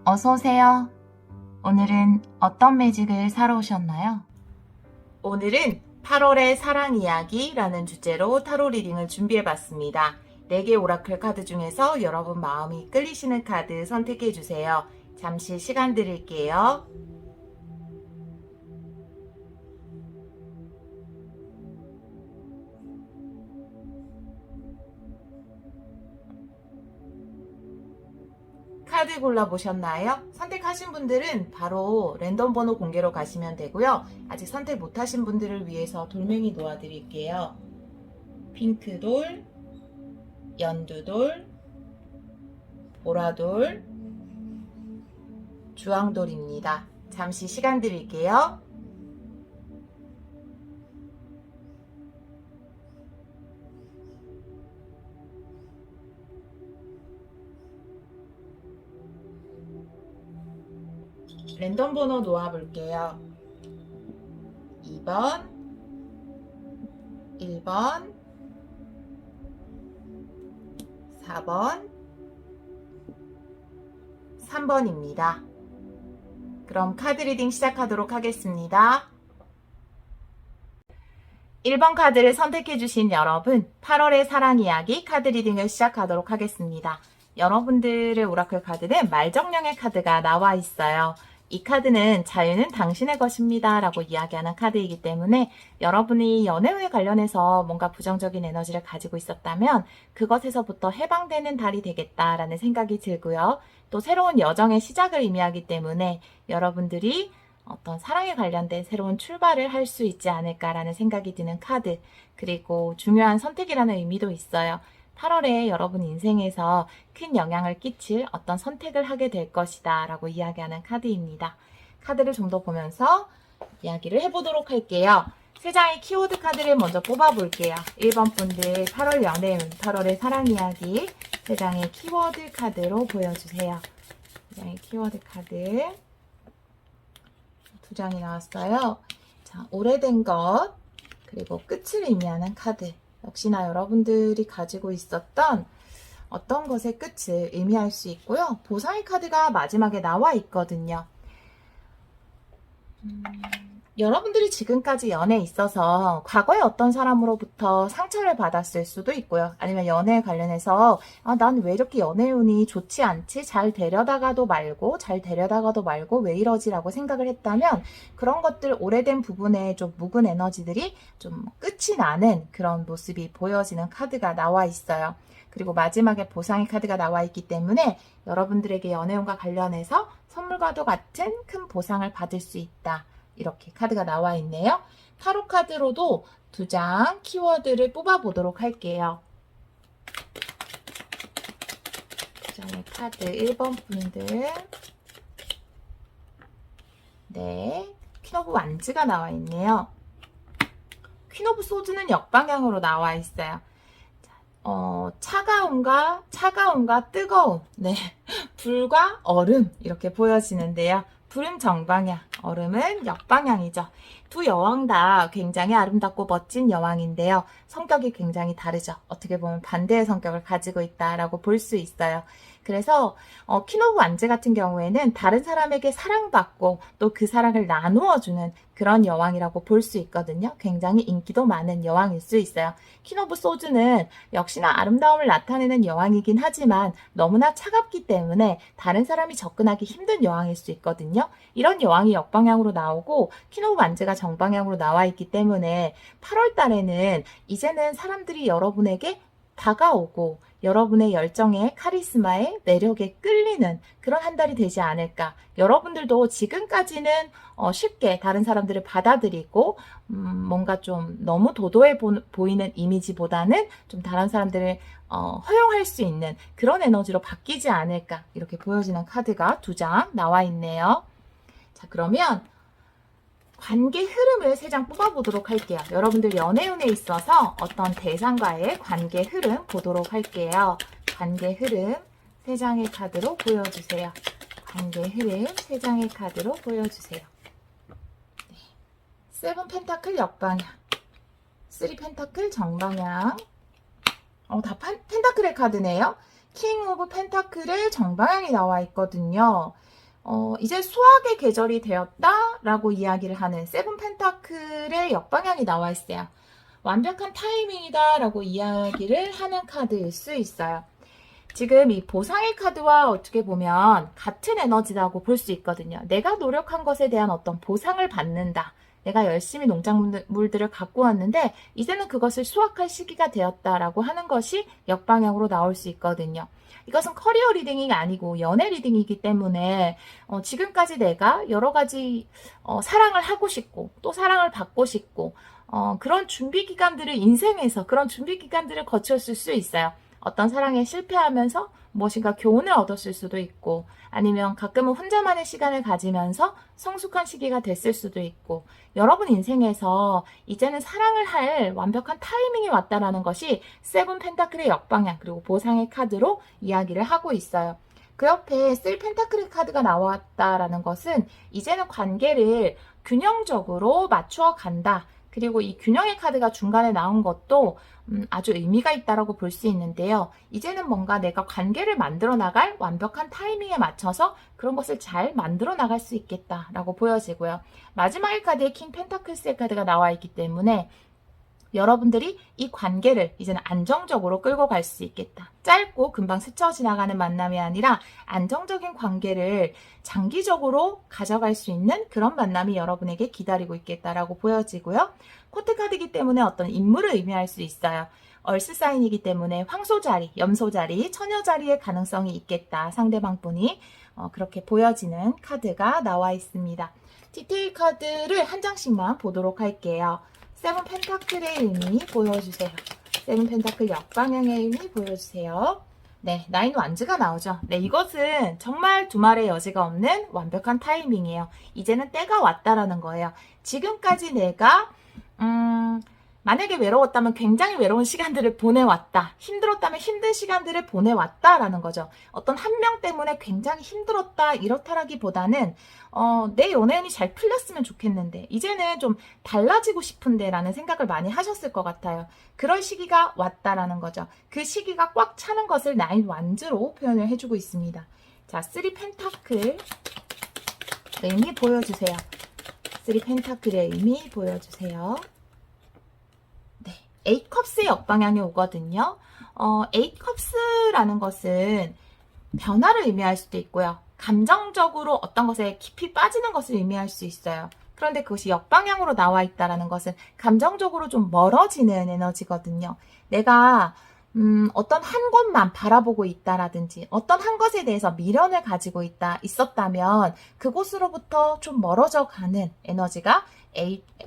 어서오세요. 오늘은 어떤 매직을 사러 오셨나요? 오늘은 8월의 사랑 이야기라는 주제로 타로 리딩을 준비해봤습니다. 4개 오라클 카드 중에서 여러분 마음이 끌리시는 카드 선택해주세요. 잠시 시간 드릴게요. 카드 골라보셨나요? 선택하신 분들은 바로 랜덤 번호 공개로 가시면 되고요. 아직 선택 못하신 분들을 위해서 돌멩이 놓아드릴게요. 핑크돌, 연두돌, 보라돌, 주황돌입니다. 잠시 시간 드릴게요. 랜덤 번호 놓아볼게요. 2번, 1번, 4번, 3번입니다. 그럼 카드 리딩 시작하도록 하겠습니다. 1번 카드를 선택해주신 여러분, 8월의 사랑 이야기 카드 리딩을 시작하도록 하겠습니다. 여러분들의 오라클 카드는 말정령의 카드가 나와 있어요. 이 카드는 자유는 당신의 것입니다 라고 이야기하는 카드이기 때문에 여러분이 연애운에 관련해서 뭔가 부정적인 에너지를 가지고 있었다면 그것에서부터 해방되는 달이 되겠다라는 생각이 들고요. 또 새로운 여정의 시작을 의미하기 때문에 여러분들이 어떤 사랑에 관련된 새로운 출발을 할 수 있지 않을까라는 생각이 드는 카드, 그리고 중요한 선택이라는 의미도 있어요. 8월에 여러분 인생에서 큰 영향을 끼칠 어떤 선택을 하게 될 것이다 라고 이야기하는 카드입니다. 카드를 좀 더 보면서 이야기를 해보도록 할게요. 3장의 키워드 카드를 먼저 뽑아볼게요. 1번 분들 8월 연애운, 8월의 사랑 이야기 3장의 키워드 카드로 보여주세요. 3장의 키워드 카드 2장이 나왔어요. 자, 오래된 것, 그리고 끝을 의미하는 카드. 역시나 여러분들이 가지고 있었던 어떤 것의 끝을 의미할 수 있고요. 보상의 카드가 마지막에 나와 있거든요. 여러분들이 지금까지 연애에 있어서 과거에 어떤 사람으로부터 상처를 받았을 수도 있고요. 아니면 연애에 관련해서 난 왜 이렇게 연애운이 좋지 않지? 잘 데려다가도 말고 왜 이러지? 라고 생각을 했다면 그런 것들 오래된 부분에 좀 묵은 에너지들이 좀 끝이 나는 그런 모습이 보여지는 카드가 나와 있어요. 그리고 마지막에 보상의 카드가 나와 있기 때문에 여러분들에게 연애운과 관련해서 선물과도 같은 큰 보상을 받을 수 있다. 이렇게 카드가 나와 있네요. 타로 카드로도 2장 키워드를 뽑아보도록 할게요. 2장의 카드 1번 분들. 네, 퀸 오브 완즈가 나와 있네요. 퀸 오브 소드는 역방향으로 나와 있어요. 차가움과 뜨거움, 네, 불과 얼음 이렇게 보여지는데요. 불은 정방향, 얼음은 역방향이죠. 두 여왕 다 굉장히 아름답고 멋진 여왕인데요. 성격이 굉장히 다르죠. 어떻게 보면 반대의 성격을 가지고 있다라고 볼 수 있어요. 그래서 퀸 오브 완즈 같은 경우에는 다른 사람에게 사랑받고 또 그 사랑을 나누어주는 그런 여왕이라고 볼 수 있거든요. 굉장히 인기도 많은 여왕일 수 있어요. 퀸 오브 소드는 역시나 아름다움을 나타내는 여왕이긴 하지만 너무나 차갑기 때문에 다른 사람이 접근하기 힘든 여왕일 수 있거든요. 이런 여왕이 역방향으로 나오고 퀸 오브 완즈가 정방향으로 나와 있기 때문에 8월 달에는 이제는 사람들이 여러분에게 다가오고 여러분의 열정에 카리스마에 매력에 끌리는 그런 한 달이 되지 않을까. 여러분들도 지금까지는 쉽게 다른 사람들을 받아들이고 뭔가 좀 너무 도도해 보이는 이미지보다는 좀 다른 사람들을 허용할 수 있는 그런 에너지로 바뀌지 않을까. 이렇게 보여지는 카드가 2장 나와 있네요. 자, 그러면 관계 흐름을 3장 뽑아보도록 할게요. 여러분들 연애운에 있어서 어떤 대상과의 관계 흐름 보도록 할게요. 관계 흐름 3장의 카드로 보여주세요. 관계 흐름 3장의 카드로 보여주세요. 네. 7 펜타클 역방향, 3 펜타클 정방향, 다 펜타클의 카드네요. 킹 오브 펜타클의 정방향이 나와 있거든요. 이제 수학의 계절이 되었다라고 이야기를 하는 세븐 펜타클의 역방향이 나와 있어요. 완벽한 타이밍이다라고 이야기를 하는 카드일 수 있어요. 지금 이 보상의 카드와 어떻게 보면 같은 에너지라고 볼 수 있거든요. 내가 노력한 것에 대한 어떤 보상을 받는다. 내가 열심히 농작물들을 갖고 왔는데 이제는 그것을 수확할 시기가 되었다라고 하는 것이 역방향으로 나올 수 있거든요. 이것은 커리어 리딩이 아니고 연애 리딩이기 때문에 지금까지 내가 여러 가지 사랑을 하고 싶고 또 사랑을 받고 싶고 그런 준비 기간들을 인생에서 그런 준비 기간들을 거쳤을 수 있어요. 어떤 사랑에 실패하면서 무엇인가 교훈을 얻었을 수도 있고 아니면 가끔은 혼자만의 시간을 가지면서 성숙한 시기가 됐을 수도 있고 여러분 인생에서 이제는 사랑을 할 완벽한 타이밍이 왔다라는 것이 세븐 펜타클의 역방향 그리고 보상의 카드로 이야기를 하고 있어요. 그 옆에 쓸 펜타클의 카드가 나왔다라는 것은 이제는 관계를 균형적으로 맞추어 간다. 그리고 이 균형의 카드가 중간에 나온 것도 아주 의미가 있다라고 볼 수 있는데요. 이제는 뭔가 내가 관계를 만들어 나갈 완벽한 타이밍에 맞춰서 그런 것을 잘 만들어 나갈 수 있겠다라고 보여지고요. 마지막의 카드에 킹 펜타클스의 카드가 나와 있기 때문에 여러분들이 이 관계를 이제는 안정적으로 끌고 갈 수 있겠다. 짧고 금방 스쳐 지나가는 만남이 아니라 안정적인 관계를 장기적으로 가져갈 수 있는 그런 만남이 여러분에게 기다리고 있겠다라고 보여지고요. 코트 카드이기 때문에 어떤 인물을 의미할 수 있어요. 얼스 사인이기 때문에 황소 자리, 염소 자리, 처녀 자리의 가능성이 있겠다. 상대방 분이 그렇게 보여지는 카드가 나와 있습니다. 디테일 카드를 한 장씩만 보도록 할게요. 세븐 펜타클의 의미 보여주세요. 세븐 펜타클 역방향의 의미 보여주세요. 네, 나인 완즈가 나오죠. 네, 이것은 정말 두말의 여지가 없는 완벽한 타이밍이에요. 이제는 때가 왔다라는 거예요. 지금까지 내가 만약에 외로웠다면 굉장히 외로운 시간들을 보내왔다. 힘들었다면 힘든 시간들을 보내왔다라는 거죠. 어떤 한 명 때문에 굉장히 힘들었다 이렇다라기보다는 내 연애운이 잘 풀렸으면 좋겠는데 이제는 좀 달라지고 싶은데 라는 생각을 많이 하셨을 것 같아요. 그럴 시기가 왔다라는 거죠. 그 시기가 꽉 차는 것을 나인 완즈로 표현을 해주고 있습니다. 자, 3 펜타클 의미 보여주세요. 3 펜타클의 의미 보여주세요. 에이컵스의 역방향이 오거든요. 에이컵스라는 것은 변화를 의미할 수도 있고요. 감정적으로 어떤 것에 깊이 빠지는 것을 의미할 수 있어요. 그런데 그것이 역방향으로 나와 있다는 것은 감정적으로 좀 멀어지는 에너지거든요. 내가 어떤 한 곳만 바라보고 있다라든지 어떤 한 것에 대해서 미련을 가지고 있었다면 그곳으로부터 좀 멀어져 가는 에너지가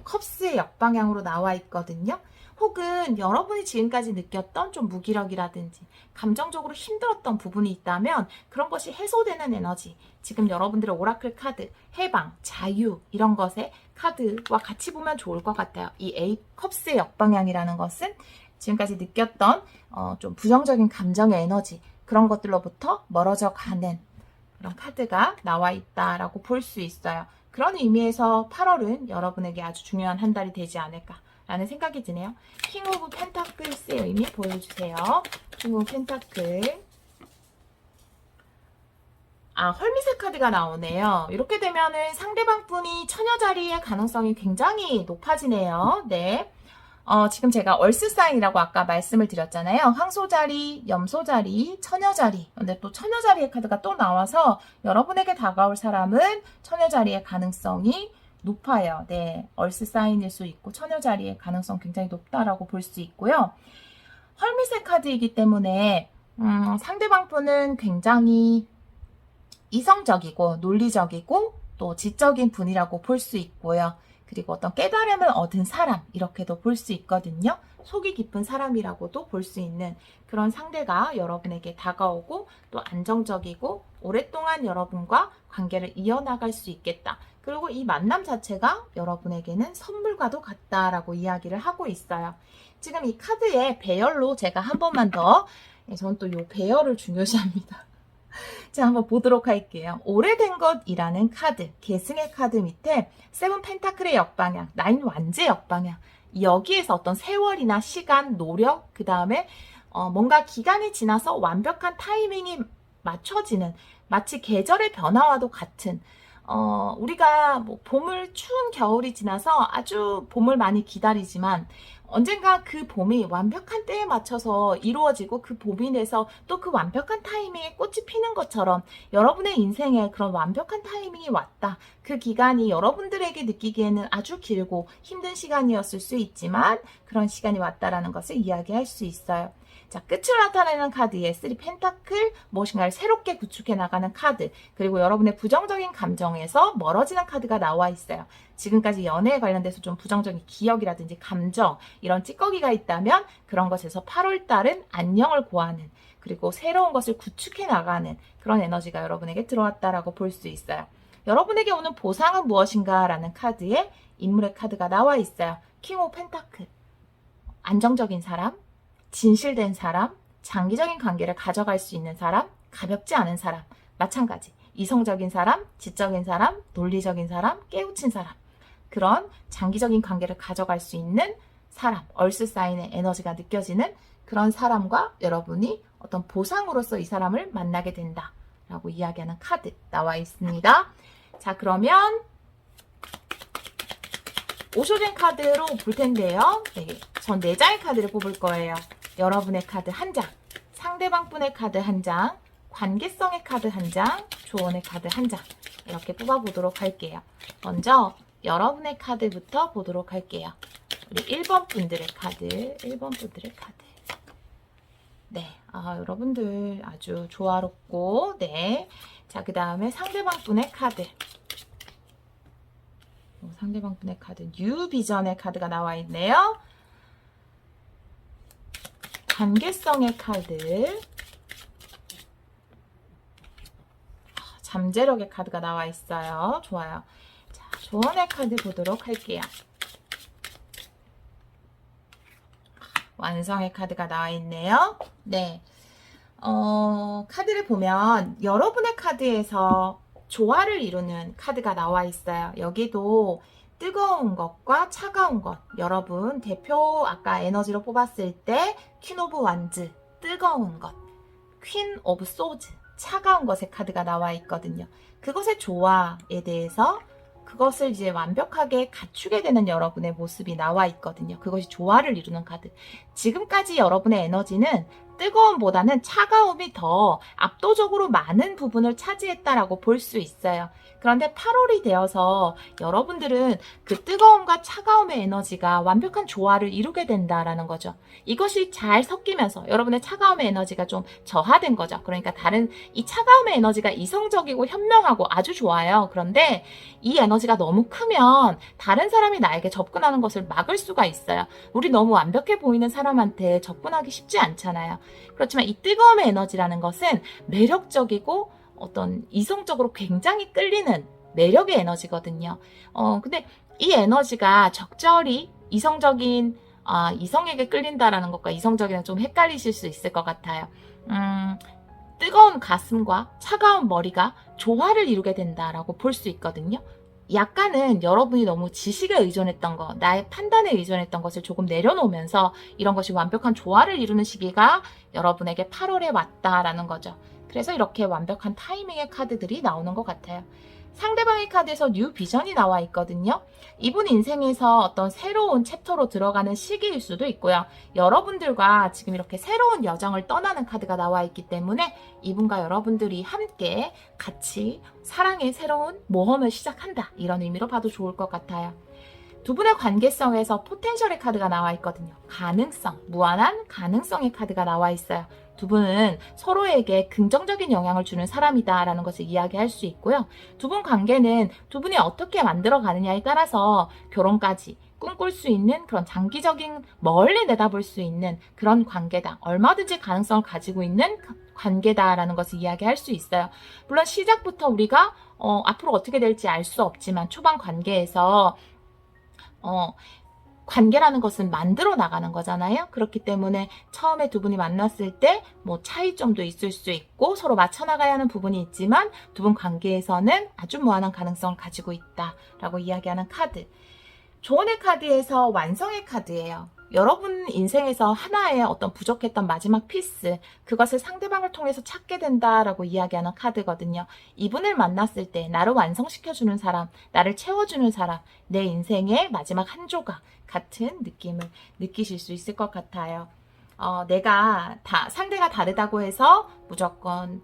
컵스의 역방향으로 나와 있거든요. 혹은 여러분이 지금까지 느꼈던 좀 무기력이라든지 감정적으로 힘들었던 부분이 있다면 그런 것이 해소되는 에너지, 지금 여러분들의 오라클 카드, 해방, 자유 이런 것의 카드와 같이 보면 좋을 것 같아요. 이 에이컵스의 역방향이라는 것은 지금까지 느꼈던 좀 부정적인 감정의 에너지 그런 것들로부터 멀어져 가는 그런 카드가 나와 있다라고 볼 수 있어요. 그런 의미에서 8월은 여러분에게 아주 중요한 한 달이 되지 않을까 라는 생각이 드네요. 킹 오브 펜타클스의 의미 보여주세요. 킹 오브 펜타클. 헐미색 카드가 나오네요. 이렇게 되면은 상대방 분이 처녀 자리의 가능성이 굉장히 높아지네요. 네. 지금 제가 얼스 사인이라고 아까 말씀을 드렸잖아요. 황소 자리, 염소 자리, 처녀 자리. 근데 또 처녀 자리의 카드가 또 나와서 여러분에게 다가올 사람은 처녀 자리의 가능성이 높아요. 네, 얼스 사인일 수 있고 처녀 자리의 가능성 굉장히 높다라고 볼 수 있고요. 헐미색 카드이기 때문에 상대방 분은 굉장히 이성적이고 논리적이고 또 지적인 분이라고 볼 수 있고요. 그리고 어떤 깨달음을 얻은 사람 이렇게도 볼 수 있거든요. 속이 깊은 사람이라고도 볼 수 있는 그런 상대가 여러분에게 다가오고 또 안정적이고 오랫동안 여러분과 관계를 이어나갈 수 있겠다. 그리고 이 만남 자체가 여러분에게는 선물과도 같다라고 이야기를 하고 있어요. 지금 이 카드의 배열로 제가 한 번만 더, 저는 또 이 배열을 중요시합니다. 자, 한번 보도록 할게요. 오래된 것이라는 카드, 계승의 카드 밑에 세븐 펜타클의 역방향, 나인 완즈의 역방향, 여기에서 어떤 세월이나 시간, 노력, 그 다음에 뭔가 기간이 지나서 완벽한 타이밍이 맞춰지는, 마치 계절의 변화와도 같은, 우리가 뭐 봄을 추운 겨울이 지나서 아주 봄을 많이 기다리지만 언젠가 그 봄이 완벽한 때에 맞춰서 이루어지고 그 봄이 돼서 또 그 완벽한 타이밍에 꽃이 피는 것처럼 여러분의 인생에 그런 완벽한 타이밍이 왔다. 그 기간이 여러분들에게 느끼기에는 아주 길고 힘든 시간이었을 수 있지만 그런 시간이 왔다라는 것을 이야기할 수 있어요. 자, 끝을 나타내는 카드에 3 펜타클, 무엇인가를 새롭게 구축해 나가는 카드, 그리고 여러분의 부정적인 감정에서 멀어지는 카드가 나와 있어요. 지금까지 연애에 관련돼서 좀 부정적인 기억이라든지 감정, 이런 찌꺼기가 있다면 그런 것에서 8월 달은 안녕을 구하는, 그리고 새로운 것을 구축해 나가는 그런 에너지가 여러분에게 들어왔다라고 볼 수 있어요. 여러분에게 오는 보상은 무엇인가 라는 카드에 인물의 카드가 나와 있어요. 킹 오브 펜타클, 안정적인 사람, 진실된 사람, 장기적인 관계를 가져갈 수 있는 사람, 가볍지 않은 사람, 마찬가지. 이성적인 사람, 지적인 사람, 논리적인 사람, 깨우친 사람. 그런 장기적인 관계를 가져갈 수 있는 사람, 얼스 사인의 에너지가 느껴지는 그런 사람과 여러분이 어떤 보상으로서 이 사람을 만나게 된다 라고 이야기하는 카드 나와 있습니다. 자, 그러면 오쇼된 카드로 볼 텐데요. 네, 전 4장의 카드를 뽑을 거예요. 여러분의 카드 1장, 상대방 분의 카드 1장, 관계성의 카드 1장, 조언의 카드 1장 이렇게 뽑아보도록 할게요. 먼저 여러분의 카드부터 보도록 할게요. 우리 1번 분들의 카드, 1번 분들의 카드. 네, 여러분들 아주 조화롭고, 네. 자, 그 다음에 상대방 분의 카드. 상대방 분의 카드, 뉴 비전의 카드가 나와 있네요. 관계성의 카드, 잠재력의 카드가 나와 있어요. 좋아요. 자, 조언의 카드 보도록 할게요. 완성의 카드가 나와 있네요. 네. 카드를 보면 여러분의 카드에서 조화를 이루는 카드가 나와 있어요. 여기도 뜨거운 것과 차가운 것, 여러분 대표 아까 에너지로 뽑았을 때 퀸 오브 완즈, 뜨거운 것, 퀸 오브 소즈, 차가운 것의 카드가 나와 있거든요. 그것의 조화에 대해서 그것을 이제 완벽하게 갖추게 되는 여러분의 모습이 나와 있거든요. 그것이 조화를 이루는 카드. 지금까지 여러분의 에너지는 뜨거움보다는 차가움이 더 압도적으로 많은 부분을 차지했다라고 볼 수 있어요. 그런데 8월이 되어서 여러분들은 그 뜨거움과 차가움의 에너지가 완벽한 조화를 이루게 된다라는 거죠. 이것이 잘 섞이면서 여러분의 차가움의 에너지가 좀 저하된 거죠. 그러니까 이 차가움의 에너지가 이성적이고 현명하고 아주 좋아요. 그런데 이 에너지가 너무 크면 다른 사람이 나에게 접근하는 것을 막을 수가 있어요. 우리 너무 완벽해 보이는 사람한테 접근하기 쉽지 않잖아요. 그렇지만 이 뜨거움의 에너지라는 것은 매력적이고 어떤 이성적으로 굉장히 끌리는 매력의 에너지거든요. 근데 이 에너지가 적절히 이성에게 끌린다라는 것과 이성적이랑 좀 헷갈리실 수 있을 것 같아요. 뜨거운 가슴과 차가운 머리가 조화를 이루게 된다라고 볼 수 있거든요. 약간은 여러분이 너무 지식에 의존했던 것, 나의 판단에 의존했던 것을 조금 내려놓으면서 이런 것이 완벽한 조화를 이루는 시기가 여러분에게 8월에 왔다라는 거죠. 그래서 이렇게 완벽한 타이밍의 카드들이 나오는 것 같아요. 상대방의 카드에서 뉴 비전이 나와 있거든요. 이분 인생에서 어떤 새로운 챕터로 들어가는 시기일 수도 있고요. 여러분들과 지금 이렇게 새로운 여정을 떠나는 카드가 나와 있기 때문에 이분과 여러분들이 함께 같이 사랑의 새로운 모험을 시작한다. 이런 의미로 봐도 좋을 것 같아요. 두 분의 관계성에서 포텐셜의 카드가 나와 있거든요. 가능성, 무한한 가능성의 카드가 나와 있어요. 두 분은 서로에게 긍정적인 영향을 주는 사람이다라는 것을 이야기할 수 있고요. 두 분 관계는 두 분이 어떻게 만들어 가느냐에 따라서 결혼까지 꿈꿀 수 있는 그런 장기적인 멀리 내다볼 수 있는 그런 관계다. 얼마든지 가능성을 가지고 있는 관계다라는 것을 이야기할 수 있어요. 물론 시작부터 우리가 앞으로 어떻게 될지 알 수 없지만 초반 관계에서 관계라는 것은 만들어 나가는 거잖아요. 그렇기 때문에 처음에 두 분이 만났을 때 뭐 차이점도 있을 수 있고 서로 맞춰 나가야 하는 부분이 있지만 두 분 관계에서는 아주 무한한 가능성을 가지고 있다라고 이야기하는 카드. 조언의 카드에서 완성의 카드예요. 여러분 인생에서 하나의 어떤 부족했던 마지막 피스, 그것을 상대방을 통해서 찾게 된다라고 이야기하는 카드거든요. 이분을 만났을 때 나를 완성시켜주는 사람, 나를 채워주는 사람, 내 인생의 마지막 한 조각 같은 느낌을 느끼실 수 있을 것 같아요. 내가 상대가 다르다고 해서 무조건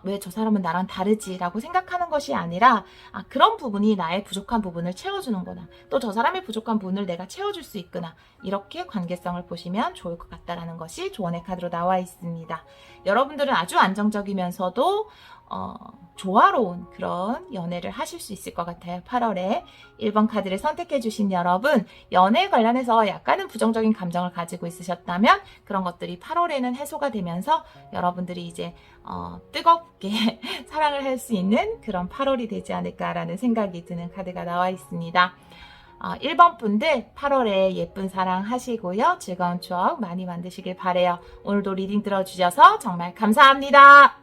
왜 저 사람은 나랑 다르지라고 생각하는 것이 아니라, 그런 부분이 나의 부족한 부분을 채워주는구나. 또 저 사람의 부족한 부분을 내가 채워줄 수 있구나. 이렇게 관계성을 보시면 좋을 것 같다라는 것이 조언의 카드로 나와 있습니다. 여러분들은 아주 안정적이면서도 조화로운 그런 연애를 하실 수 있을 것 같아요. 8월에 1번 카드를 선택해 주신 여러분, 연애에 관련해서 약간은 부정적인 감정을 가지고 있으셨다면 그런 것들이 8월에는 해소가 되면서 여러분들이 이제 뜨겁게 사랑을 할 수 있는 그런 8월이 되지 않을까라는 생각이 드는 카드가 나와 있습니다. 1번 분들 8월에 예쁜 사랑 하시고요. 즐거운 추억 많이 만드시길 바래요. 오늘도 리딩 들어주셔서 정말 감사합니다.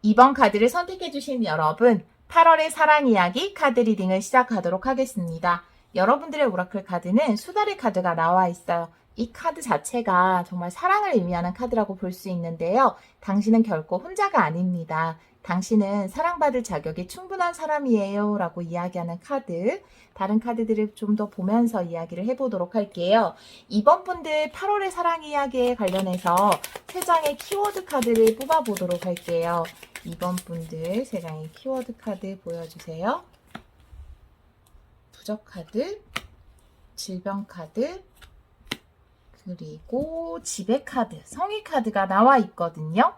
2번 카드를 선택해주신 여러분, 8월의 사랑 이야기 카드 리딩을 시작하도록 하겠습니다. 여러분들의 오라클 카드는 수달의 카드가 나와 있어요. 이 카드 자체가 정말 사랑을 의미하는 카드라고 볼 수 있는데요. 당신은 결코 혼자가 아닙니다. 당신은 사랑받을 자격이 충분한 사람이에요 라고 이야기하는 카드, 다른 카드들을 좀 더 보면서 이야기를 해보도록 할게요. 이번 분들 8월의 사랑 이야기에 관련해서 3장의 키워드 카드를 뽑아보도록 할게요. 이번 분들 3장의 키워드 카드 보여주세요. 부적 카드, 질병 카드, 그리고 지배 카드, 성의 카드가 나와 있거든요.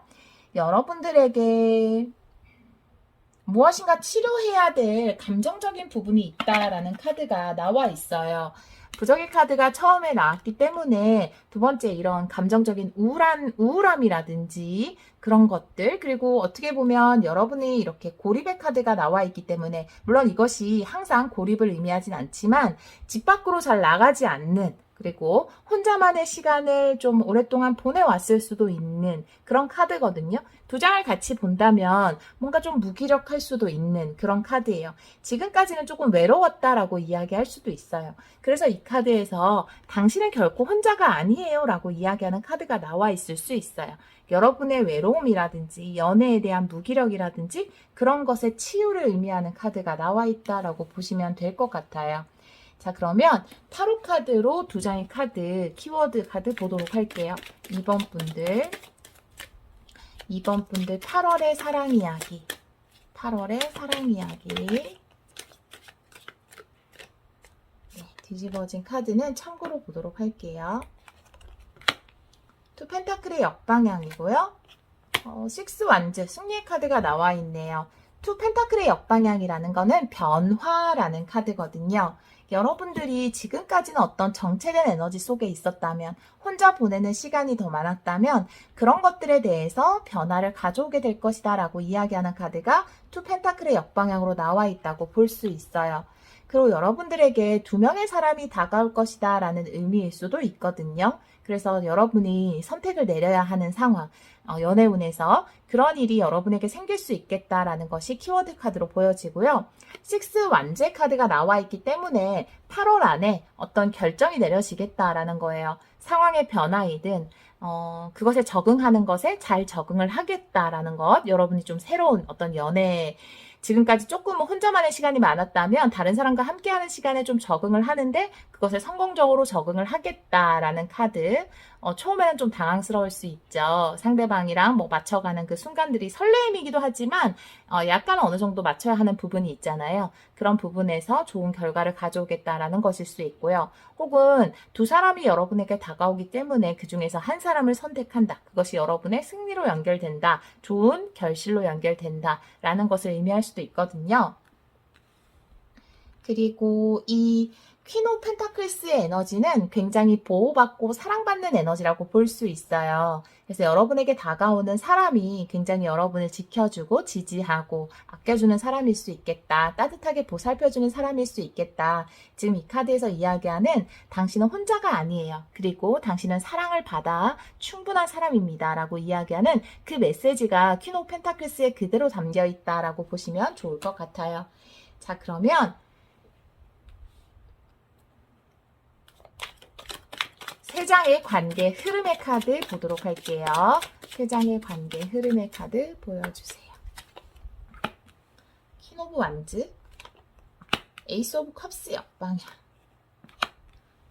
여러분들에게 무엇인가 치료해야 될 감정적인 부분이 있다라는 카드가 나와 있어요. 부적의 카드가 처음에 나왔기 때문에 두 번째 이런 감정적인 우울함이라든지 그런 것들, 그리고 어떻게 보면 여러분이 이렇게 고립의 카드가 나와 있기 때문에, 물론 이것이 항상 고립을 의미하진 않지만 집 밖으로 잘 나가지 않는, 그리고 혼자만의 시간을 좀 오랫동안 보내왔을 수도 있는 그런 카드거든요. 두 장을 같이 본다면 뭔가 좀 무기력할 수도 있는 그런 카드예요. 지금까지는 조금 외로웠다라고 이야기할 수도 있어요. 그래서 이 카드에서 당신은 결코 혼자가 아니에요 라고 이야기하는 카드가 나와 있을 수 있어요. 여러분의 외로움이라든지 연애에 대한 무기력이라든지 그런 것의 치유를 의미하는 카드가 나와 있다라고 보시면 될 것 같아요. 자, 그러면 타로 카드로 두 장의 카드, 키워드 카드 보도록 할게요. 2번 분들 8월의 사랑 이야기, 8월의 사랑 이야기. 네, 뒤집어진 카드는 참고로 보도록 할게요. 투 펜타클의 역방향이고요. 6 완즈, 승리의 카드가 나와 있네요. 투 펜타클의 역방향이라는 거는 변화라는 카드거든요. 여러분들이 지금까지는 어떤 정체된 에너지 속에 있었다면, 혼자 보내는 시간이 더 많았다면 그런 것들에 대해서 변화를 가져오게 될 것이다 라고 이야기하는 카드가 투 펜타클의 역방향으로 나와 있다고 볼 수 있어요. 그리고 여러분들에게 두 명의 사람이 다가올 것이다 라는 의미일 수도 있거든요. 그래서 여러분이 선택을 내려야 하는 상황, 연애운에서 그런 일이 여러분에게 생길 수 있겠다라는 것이 키워드 카드로 보여지고요. 6 완제 카드가 나와 있기 때문에 8월 안에 어떤 결정이 내려지겠다라는 거예요. 상황의 변화이든 그것에 적응하는 것에 잘 적응을 하겠다라는 것, 여러분이 좀 새로운 어떤 연애, 지금까지 조금 혼자만의 시간이 많았다면 다른 사람과 함께하는 시간에 좀 적응을 하는데 그것에 성공적으로 적응을 하겠다라는 카드. 처음에는 좀 당황스러울 수 있죠. 상대방이랑 맞춰가는 그 순간들이 설레임이기도 하지만 약간 어느 정도 맞춰야 하는 부분이 있잖아요. 그런 부분에서 좋은 결과를 가져오겠다라는 것일 수 있고요. 혹은 두 사람이 여러분에게 다가오기 때문에 그 중에서 한 사람을 선택한다. 그것이 여러분의 승리로 연결된다. 좋은 결실로 연결된다. 라는 것을 의미할 수도 있거든요. 그리고 이 퀸 오브 펜타클스의 에너지는 굉장히 보호받고 사랑받는 에너지라고 볼 수 있어요. 그래서 여러분에게 다가오는 사람이 굉장히 여러분을 지켜주고 지지하고 아껴주는 사람일 수 있겠다. 따뜻하게 보살펴주는 사람일 수 있겠다. 지금 이 카드에서 이야기하는 당신은 혼자가 아니에요. 그리고 당신은 사랑을 받아 충분한 사람입니다. 라고 이야기하는 그 메시지가 퀸 오브 펜타클스에 그대로 담겨 있다라고 보시면 좋을 것 같아요. 자, 그러면 세 장의 관계 흐름의 카드 보도록 할게요. 세 장의 관계 흐름의 카드 보여주세요. 퀸 오브 완즈, 에이스 오브 컵스 역방향,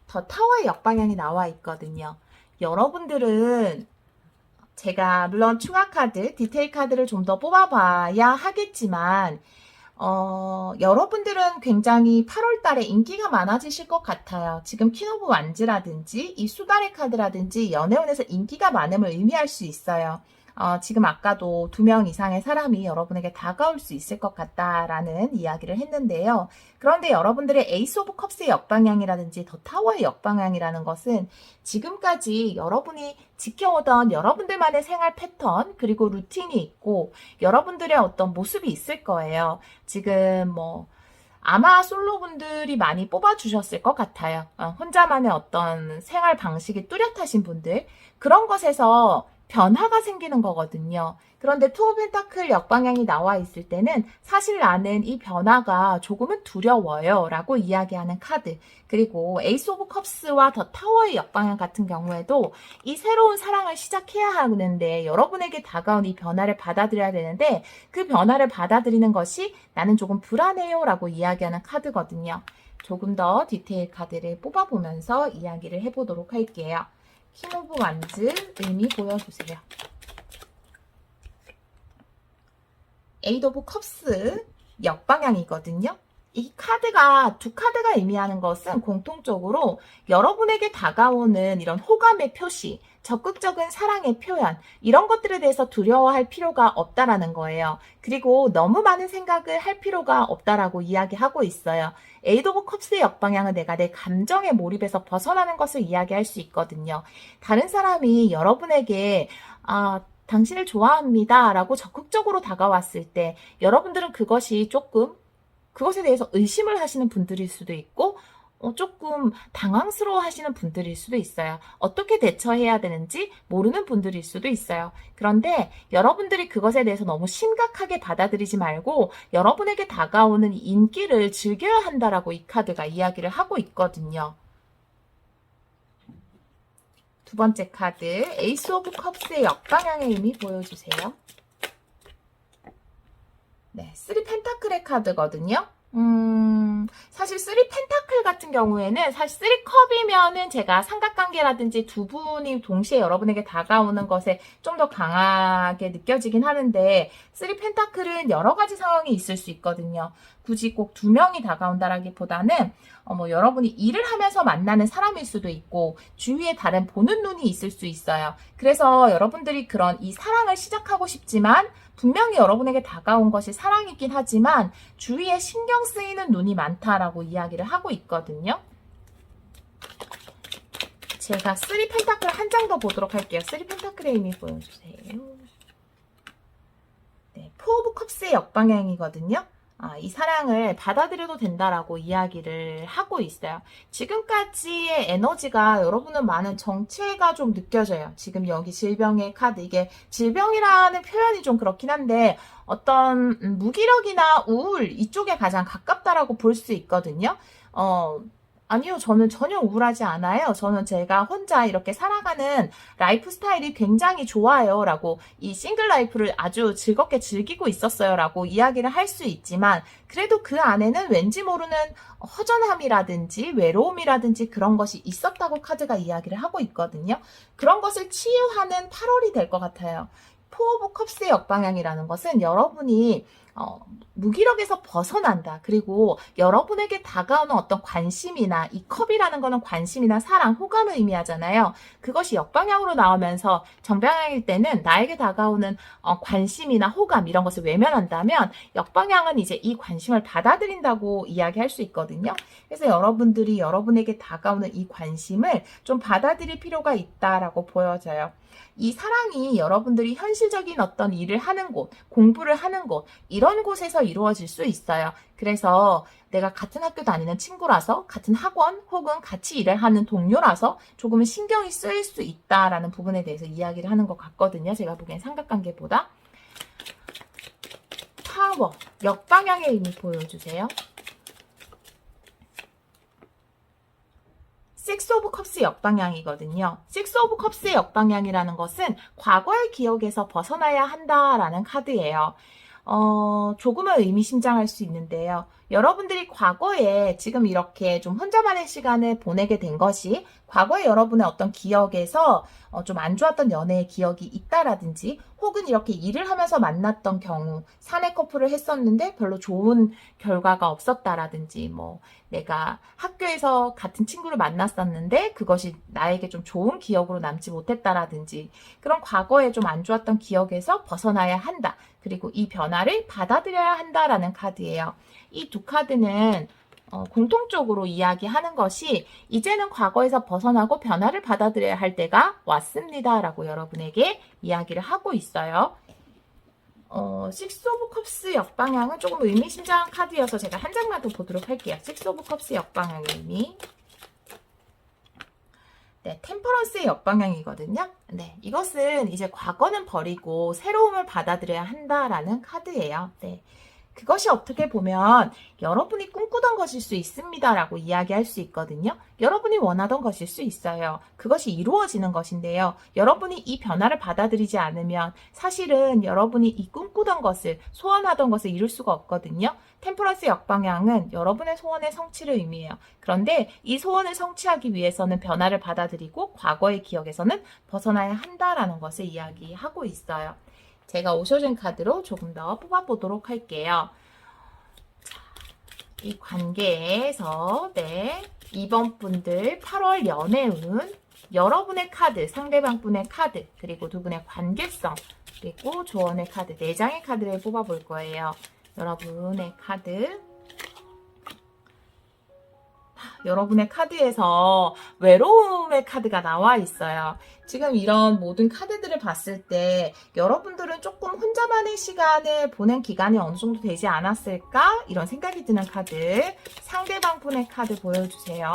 더 타워의 역방향이 나와 있거든요. 여러분들은 제가 물론 추가 카드, 디테일 카드를 좀 더 뽑아봐야 하겠지만 여러분들은 굉장히 8월 달에 인기가 많아지실 것 같아요. 지금 퀸 오브 완즈라든지 이 수달의 카드라든지 연애운에서 인기가 많음을 의미할 수 있어요. 지금 아까도 2명 이상의 사람이 여러분에게 다가올 수 있을 것 같다라는 이야기를 했는데요. 그런데 여러분들의 에이스 오브 컵스의 역방향이라든지 더 타워의 역방향이라는 것은 지금까지 여러분이 지켜오던 여러분들만의 생활 패턴 그리고 루틴이 있고 여러분들의 어떤 모습이 있을 거예요. 지금 아마 솔로분들이 많이 뽑아주셨을 것 같아요. 혼자만의 어떤 생활 방식이 뚜렷하신 분들 그런 것에서 변화가 생기는 거거든요. 그런데 투 오브 펜타클 역방향이 나와 있을 때는 사실 나는 이 변화가 조금은 두려워요 라고 이야기하는 카드. 그리고 에이스 오브 컵스와 더 타워의 역방향 같은 경우에도 이 새로운 사랑을 시작해야 하는데 여러분에게 다가온 이 변화를 받아들여야 되는데 그 변화를 받아들이는 것이 나는 조금 불안해요 라고 이야기하는 카드거든요. 조금 더 디테일 카드를 뽑아보면서 이야기를 해보도록 할게요. 킹 오브 완즈 의미 보여주세요. 에이드 오브 컵스 역방향이거든요. 이 카드가 두 카드가 의미하는 것은 공통적으로 여러분에게 다가오는 이런 호감의 표시, 적극적인 사랑의 표현 이런 것들에 대해서 두려워할 필요가 없다라는 거예요. 그리고 너무 많은 생각을 할 필요가 없다라고 이야기하고 있어요. 에이드 오브 컵스의 역방향은 내가 내 감정에 몰입해서 벗어나는 것을 이야기할 수 있거든요. 다른 사람이 여러분에게 당신을 좋아합니다 라고 적극적으로 다가왔을 때 여러분들은 그것에 대해서 의심을 하시는 분들일 수도 있고 조금 당황스러워 하시는 분들일 수도 있어요. 어떻게 대처해야 되는지 모르는 분들일 수도 있어요. 그런데 여러분들이 그것에 대해서 너무 심각하게 받아들이지 말고 여러분에게 다가오는 인기를 즐겨야 한다라고 이 카드가 이야기를 하고 있거든요. 두 번째 카드 에이스 오브 컵스의 역방향의 의미 보여주세요. 네, 3 펜타클의 카드거든요. 사실 3 펜타클 같은 경우에는 사실 3컵이면은 제가 삼각관계라든지 두 분이 동시에 여러분에게 다가오는 것에 좀 더 강하게 느껴지긴 하는데 3 펜타클은 여러 가지 상황이 있을 수 있거든요. 굳이 꼭 2명이 다가온다라기보다는 여러분이 일을 하면서 만나는 사람일 수도 있고 주위에 다른 보는 눈이 있을 수 있어요. 그래서 여러분들이 그런 이 사랑을 시작하고 싶지만 분명히 여러분에게 다가온 것이 사랑이긴 하지만 주위에 신경 쓰이는 눈이 많다라고 이야기를 하고 있거든요. 제가 3 펜타클 한 장 더 보도록 할게요. 3 펜타클의 의미 보여주세요. 네, 4 오브 컵스의 역방향이거든요. 이 사랑을 받아들여도 된다라고 이야기를 하고 있어요. 지금까지의 에너지가 여러분은 많은 정체가 좀 느껴져요. 지금 여기 질병의 카드, 이게 질병이라는 표현이 좀 그렇긴 한데 어떤 무기력이나 우울 이쪽에 가장 가깝다라고 볼 수 있거든요. 아니요, 저는 전혀 우울하지 않아요. 저는 제가 혼자 이렇게 살아가는 라이프 스타일이 굉장히 좋아요. 라고 이 싱글 라이프를 아주 즐겁게 즐기고 있었어요. 라고 이야기를 할 수 있지만 그래도 그 안에는 왠지 모르는 허전함이라든지 외로움이라든지 그런 것이 있었다고 카드가 이야기를 하고 있거든요. 그런 것을 치유하는 8월이 될 것 같아요. 4 오브 컵스의 역방향이라는 것은 여러분이 무기력에서 벗어난다. 그리고 여러분에게 다가오는 어떤 관심이나 이 컵이라는 거는 관심이나 사랑, 호감을 의미하잖아요. 그것이 역방향으로 나오면서 정방향일 때는 나에게 다가오는 관심이나 호감 이런 것을 외면한다면 역방향은 이제 이 관심을 받아들인다고 이야기할 수 있거든요. 그래서 여러분들이 여러분에게 다가오는 이 관심을 좀 받아들일 필요가 있다라고 보여져요. 이 사랑이 여러분들이 현실적인 어떤 일을 하는 곳, 공부를 하는 곳, 이런 곳에서 이루어질 수 있어요. 그래서 내가 같은 학교 다니는 친구라서, 같은 학원 혹은 같이 일을 하는 동료라서 조금은 신경이 쓰일 수 있다라는 부분에 대해서 이야기를 하는 것 같거든요. 제가 보기엔 삼각관계보다. 타워, 역방향의 의미 보여주세요. 식스 오브 컵스 역방향이거든요. 식스 오브 컵스의 역방향이라는 것은 과거의 기억에서 벗어나야 한다라는 카드예요. 조금은 의미심장할 수 있는데요. 여러분들이 과거에 지금 이렇게 좀 혼자만의 시간을 보내게 된 것이 과거에 여러분의 어떤 기억에서 좀 안 좋았던 연애의 기억이 있다라든지 혹은 이렇게 일을 하면서 만났던 경우 사내 커플을 했었는데 별로 좋은 결과가 없었다라든지 뭐 내가 학교에서 같은 친구를 만났었는데 그것이 나에게 좀 좋은 기억으로 남지 못했다라든지 그런 과거에 좀 안 좋았던 기억에서 벗어나야 한다. 그리고 이 변화를 받아들여야 한다라는 카드예요. 이 두 카드는 공통적으로 이야기하는 것이 이제는 과거에서 벗어나고 변화를 받아들여야 할 때가 왔습니다. 라고 여러분에게 이야기를 하고 있어요. 식스 오브 컵스 역방향은 조금 의미심장한 카드여서 제가 한 장만 더 보도록 할게요. 식스 오브 컵스 역방향의 의미. 네, 템퍼런스의 역방향이거든요. 네, 이것은 이제 과거는 버리고 새로움을 받아들여야 한다라는 카드예요. 네. 그것이 어떻게 보면 여러분이 꿈꾸던 것일 수 있습니다라고 이야기할 수 있거든요. 여러분이 원하던 것일 수 있어요. 그것이 이루어지는 것인데요. 여러분이 이 변화를 받아들이지 않으면 사실은 여러분이 이 꿈꾸던 것을, 소원하던 것을 이룰 수가 없거든요. 템퍼런스 역방향은 여러분의 소원의 성취를 의미해요. 그런데 이 소원을 성취하기 위해서는 변화를 받아들이고 과거의 기억에서는 벗어나야 한다라는 것을 이야기하고 있어요. 제가 오쇼진 카드로 조금 더 뽑아보도록 할게요. 자, 이 관계에서 이번 분들 8월 연애운, 여러분의 카드, 상대방 분의 카드, 그리고 두 분의 관계성, 그리고 조언의 카드, 4장의 카드를 뽑아볼 거예요. 여러분의 카드. 여러분의 카드에서 외로움의 카드가 나와 있어요. 지금 이런 모든 카드들을 봤을 때 여러분들은 조금 혼자만의 시간을 보낸 기간이 어느 정도 되지 않았을까? 이런 생각이 드는 카드. 상대방 분의 카드 보여주세요.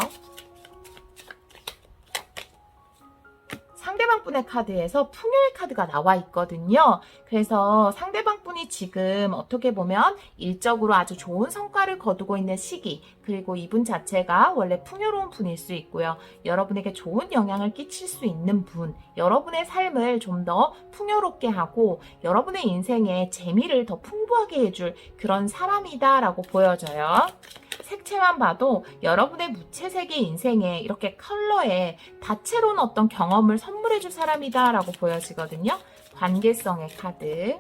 상대방 분의 카드에서 풍요의 카드가 나와 있거든요. 그래서 상대방 분이 지금 어떻게 보면 일적으로 아주 좋은 성과를 거두고 있는 시기, 그리고 이분 자체가 원래 풍요로운 분일 수 있고요. 여러분에게 좋은 영향을 끼칠 수 있는 분, 여러분의 삶을 좀 더 풍요롭게 하고 여러분의 인생에 재미를 더 풍부하게 해줄 그런 사람이다라고 보여져요. 색채만 봐도 여러분의 무채색의 인생에 이렇게 컬러에 다채로운 어떤 경험을 선물해줄 사람이다 라고 보여지거든요. 관계성의 카드.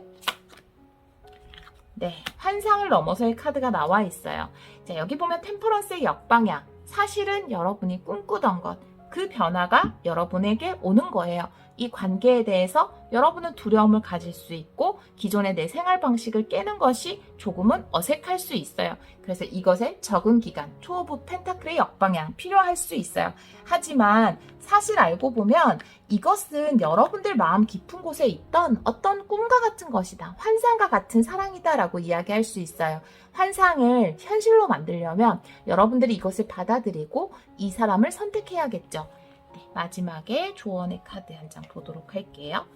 네, 환상을 넘어서의 카드가 나와 있어요. 자, 여기 보면 템퍼런스의 역방향. 사실은 여러분이 꿈꾸던 것, 그 변화가 여러분에게 오는 거예요. 이 관계에 대해서 여러분은 두려움을 가질 수 있고 기존의 내 생활 방식을 깨는 것이 조금은 어색할 수 있어요. 그래서 이것에 적응 기간, 투 오브 펜타클의 역방향 필요할 수 있어요. 하지만 사실 알고 보면 이것은 여러분들 마음 깊은 곳에 있던 어떤 꿈과 같은 것이다. 환상과 같은 사랑이다 라고 이야기할 수 있어요. 환상을 현실로 만들려면 여러분들이 이것을 받아들이고 이 사람을 선택해야겠죠. 네, 마지막에 조언의 카드 한 장 보도록 할게요.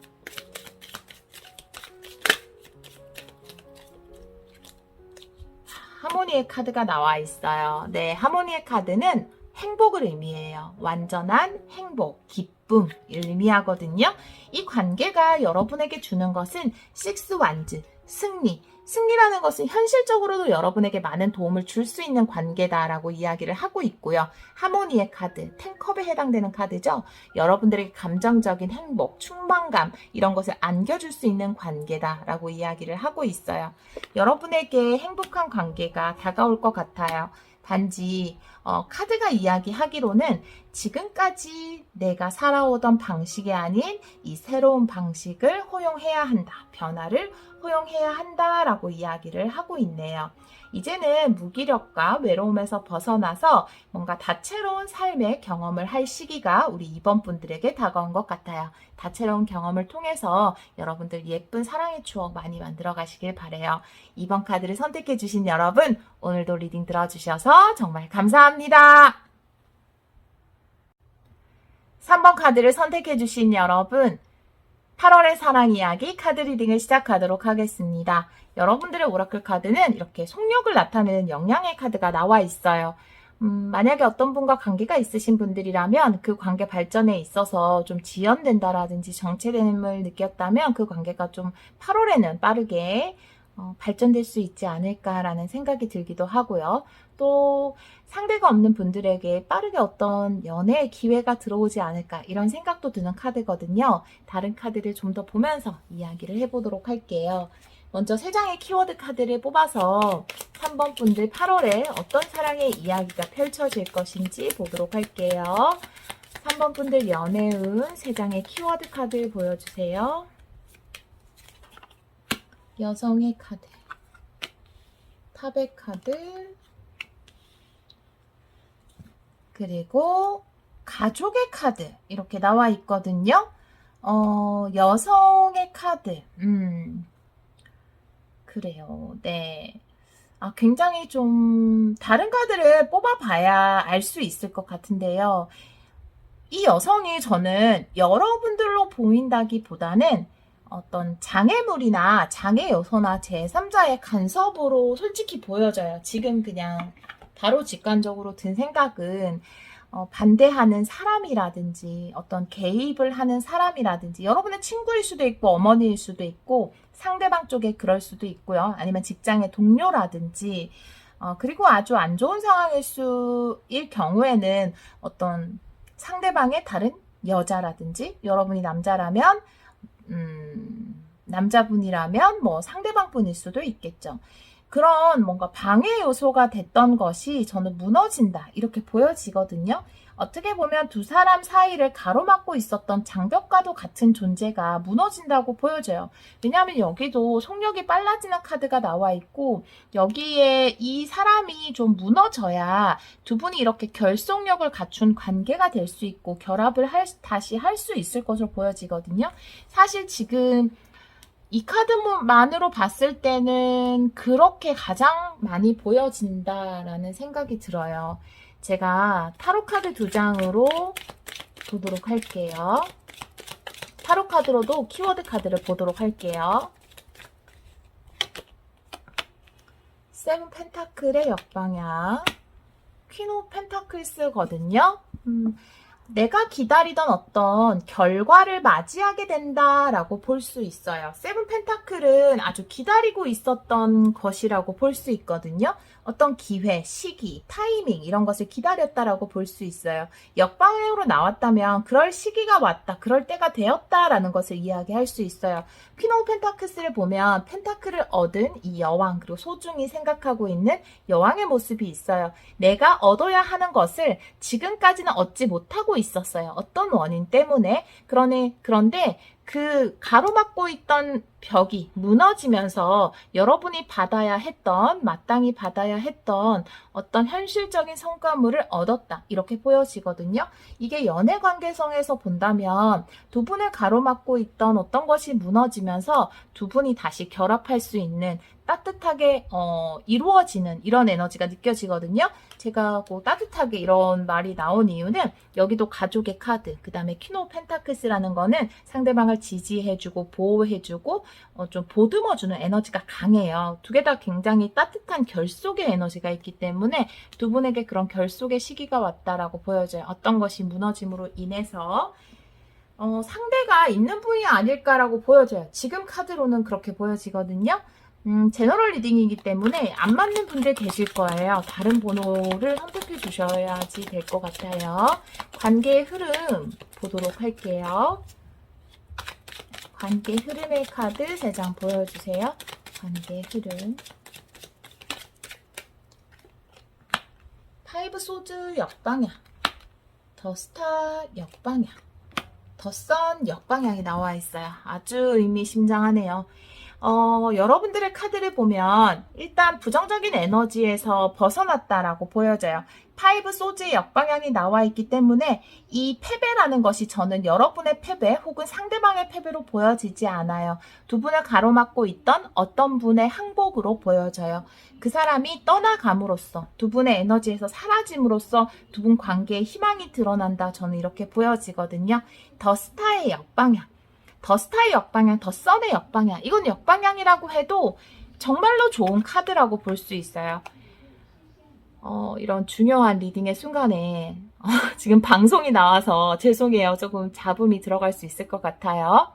하모니의 카드가 나와 있어요. 네, 하모니의 카드는 행복을 의미해요. 완전한 행복, 기쁨을 의미하거든요. 이 관계가 여러분에게 주는 것은 식스 완즈, 승리. 승리라는 것은 현실적으로도 여러분에게 많은 도움을 줄 수 있는 관계다라고 이야기를 하고 있고요. 하모니의 카드, 10컵에 해당되는 카드죠. 여러분들에게 감정적인 행복, 충만감 이런 것을 안겨줄 수 있는 관계다라고 이야기를 하고 있어요. 여러분에게 행복한 관계가 다가올 것 같아요. 단지 카드가 이야기하기로는 지금까지 내가 살아오던 방식이 아닌 이 새로운 방식을 허용해야 한다. 변화를 허용해야 한다라고 이야기를 하고 있네요. 이제는 무기력과 외로움에서 벗어나서 뭔가 다채로운 삶의 경험을 할 시기가 우리 이번 분들에게 다가온 것 같아요. 다채로운 경험을 통해서 여러분들 예쁜 사랑의 추억 많이 만들어 가시길 바라요. 이번 카드를 선택해 주신 여러분, 오늘도 리딩 들어주셔서 정말 감사합니다. 3번 카드를 선택해 주신 여러분, 8월의 사랑 이야기 카드 리딩을 시작하도록 하겠습니다. 여러분들의 오라클 카드는 이렇게 속력을 나타내는 영양의 카드가 나와 있어요. 만약에 어떤 분과 관계가 있으신 분들이라면 그 관계 발전에 있어서 좀 지연된다라든지 정체됨을 느꼈다면 그 관계가 좀 8월에는 빠르게 발전될 수 있지 않을까라는 생각이 들기도 하고요. 또 상대가 없는 분들에게 빠르게 어떤 연애의 기회가 들어오지 않을까 이런 생각도 드는 카드거든요. 다른 카드를 좀 더 보면서 이야기를 해보도록 할게요. 먼저 3장의 키워드 카드를 뽑아서 3번 분들 8월에 어떤 사랑의 이야기가 펼쳐질 것인지 보도록 할게요. 3번 분들 연애운 3장의 키워드 카드 보여주세요. 여성의 카드, 탑의 카드, 그리고 가족의 카드 이렇게 나와 있거든요. 여성의 카드, 그래요. 네. 굉장히 좀 다른 카드를 뽑아봐야 알 수 있을 것 같은데요. 이 여성이 저는 여러분들로 보인다기보다는 어떤 장애물이나 장애 요소나 제3자의 간섭으로 솔직히 보여져요. 지금 그냥 바로 직관적으로 든 생각은 반대하는 사람이라든지 어떤 개입을 하는 사람이라든지 여러분의 친구일 수도 있고 어머니일 수도 있고 상대방 쪽에 그럴 수도 있고요. 아니면 직장의 동료라든지 그리고 아주 안 좋은 상황일 경우에는 어떤 상대방의 다른 여자라든지 여러분이 남자라면 남자분이라면 뭐 상대방 분일 수도 있겠죠. 그런 뭔가 방해 요소가 됐던 것이 저는 무너진다 이렇게 보여지거든요. 어떻게 보면 두 사람 사이를 가로막고 있었던 장벽과도 같은 존재가 무너진다고 보여져요. 왜냐하면 여기도 속력이 빨라지는 카드가 나와 있고 여기에 이 사람이 좀 무너져야 두 분이 이렇게 결속력을 갖춘 관계가 될 수 있고 결합을 다시 할 수 있을 것으로 보여지거든요. 사실 지금 이 카드만으로 봤을 때는 그렇게 가장 많이 보여진다라는 생각이 들어요. 제가 타로 카드 2장으로 보도록 할게요. 타로 카드로도 키워드 카드를 보도록 할게요. 세븐 펜타클의 역방향, 퀸 오브 펜타클스거든요. 내가 기다리던 어떤 결과를 맞이하게 된다라고 볼 수 있어요. 세븐 펜타클은 아주 기다리고 있었던 것이라고 볼 수 있거든요. 어떤 기회, 시기, 타이밍 이런 것을 기다렸다라고 볼 수 있어요. 역방향으로 나왔다면 그럴 시기가 왔다, 그럴 때가 되었다라는 것을 이야기할 수 있어요. 퀸 오브 펜타클스를 보면 펜타클을 얻은 이 여왕 그리고 소중히 생각하고 있는 여왕의 모습이 있어요. 내가 얻어야 하는 것을 지금까지는 얻지 못하고 있었어요. 어떤 원인 때문에. 그런데 그 가로막고 있던 벽이 무너지면서 여러분이 마땅히 받아야 했던 어떤 현실적인 성과물을 얻었다. 이렇게 보여지거든요. 이게 연애 관계성에서 본다면 두 분을 가로막고 있던 어떤 것이 무너지면서 두 분이 다시 결합할 수 있는 따뜻하게 이루어지는 이런 에너지가 느껴지거든요. 제가 따뜻하게 이런 말이 나온 이유는 여기도 가족의 카드, 그 다음에 퀸 오브 펜타클스라는 거는 상대방을 지지해주고 보호해주고 좀 보듬어주는 에너지가 강해요. 두 개 다 굉장히 따뜻한 결속의 에너지가 있기 때문에 두 분에게 그런 결속의 시기가 왔다라고 보여져요. 어떤 것이 무너짐으로 인해서 상대가 있는 분이 아닐까라고 보여져요. 지금 카드로는 그렇게 보여지거든요. 제너럴 리딩이기 때문에 안 맞는 분들 계실 거예요. 다른 번호를 선택해 주셔야지 될 것 같아요. 관계의 흐름 보도록 할게요. 관계 흐름의 카드 3장 보여주세요. 관계 흐름. 파이브 소드 역방향. 더 스타 역방향. 더 선 역방향이 나와 있어요. 아주 의미심장하네요. 여러분들의 카드를 보면 일단 부정적인 에너지에서 벗어났다라고 보여져요. 파이브 소즈의 역방향이 나와 있기 때문에 이 패배라는 것이 저는 여러분의 패배 혹은 상대방의 패배로 보여지지 않아요. 두 분을 가로막고 있던 어떤 분의 항복으로 보여져요. 그 사람이 떠나감으로써 두 분의 에너지에서 사라짐으로써 두 분 관계에 희망이 드러난다. 저는 이렇게 보여지거든요. 더 스타의 역방향. 더 스타의 역방향, 더 선의 역방향. 이건 역방향이라고 해도 정말로 좋은 카드라고 볼 수 있어요. 이런 중요한 리딩의 순간에 지금 방송이 나와서 죄송해요. 조금 잡음이 들어갈 수 있을 것 같아요.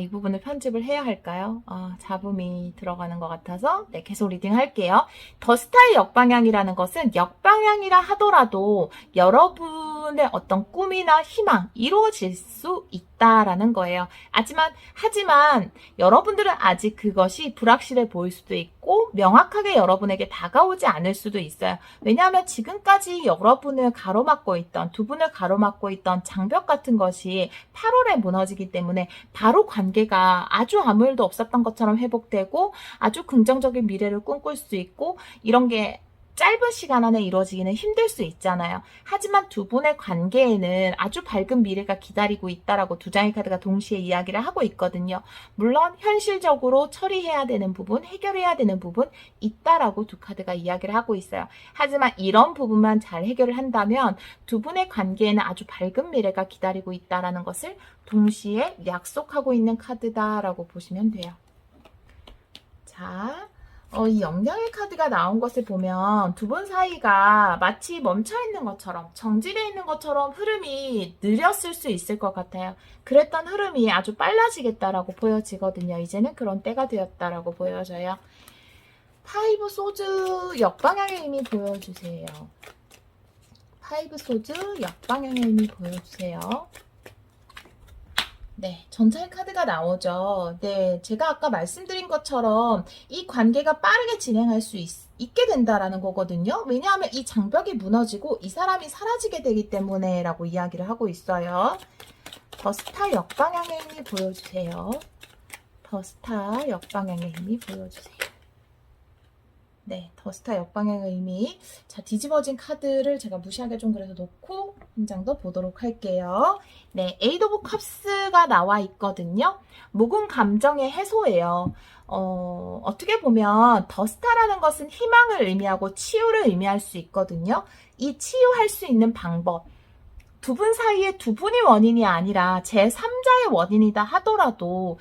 이 부분을 편집을 해야 할까요? 잡음이 들어가는 것 같아서 네, 계속 리딩 할게요. 더 스타의 역방향이라는 것은 역방향이라 하더라도 여러분의 어떤 꿈이나 희망 이루어질 수 있다라는 거예요. 하지만 여러분들은 아직 그것이 불확실해 보일 수도 있고 명확하게 여러분에게 다가오지 않을 수도 있어요. 왜냐하면 지금까지 여러분을 가로막고 있던, 두 분을 가로막고 있던 장벽 같은 것이 8월에 무너지기 때문에 바로 관계가 아주 아무 일도 없었던 것처럼 회복되고 아주 긍정적인 미래를 꿈꿀 수 있고 이런 게 짧은 시간 안에 이루어지기는 힘들 수 있잖아요. 하지만 두 분의 관계에는 아주 밝은 미래가 기다리고 있다라고 두 장의 카드가 동시에 이야기를 하고 있거든요. 물론 현실적으로 처리해야 되는 부분, 해결해야 되는 부분 있다라고 두 카드가 이야기를 하고 있어요. 하지만 이런 부분만 잘 해결을 한다면 두 분의 관계에는 아주 밝은 미래가 기다리고 있다라는 것을 동시에 약속하고 있는 카드다라고 보시면 돼요. 자, 이 영향의 카드가 나온 것을 보면 두 분 사이가 마치 멈춰있는 것처럼 정지되어 있는 것처럼 흐름이 느렸을 수 있을 것 같아요. 그랬던 흐름이 아주 빨라지겠다라고 보여지거든요. 이제는 그런 때가 되었다라고 보여져요. 파이브 소즈 역방향의 의미 보여주세요. 파이브 소즈 역방향의 의미 보여주세요. 네, 전차의 카드가 나오죠. 네, 제가 아까 말씀드린 것처럼 이 관계가 빠르게 진행할 수 있게 된다라는 거거든요. 왜냐하면 이 장벽이 무너지고 이 사람이 사라지게 되기 때문에 라고 이야기를 하고 있어요. 더 스타 역방향의 힘이 보여주세요. 더 스타 역방향의 힘이 보여주세요. 네, 더 스타 역방향의 의미. 자, 뒤집어진 카드를 제가 무시하게 좀 그래서 놓고 한 장 더 보도록 할게요. 네, 에이드 오브 컵스가 나와 있거든요. 묵은 감정의 해소예요. 어떻게 보면 더 스타라는 것은 희망을 의미하고 치유를 의미할 수 있거든요. 이 치유할 수 있는 방법. 두 분 사이에 두 분이 원인이 아니라 제3자의 원인이다 하더라도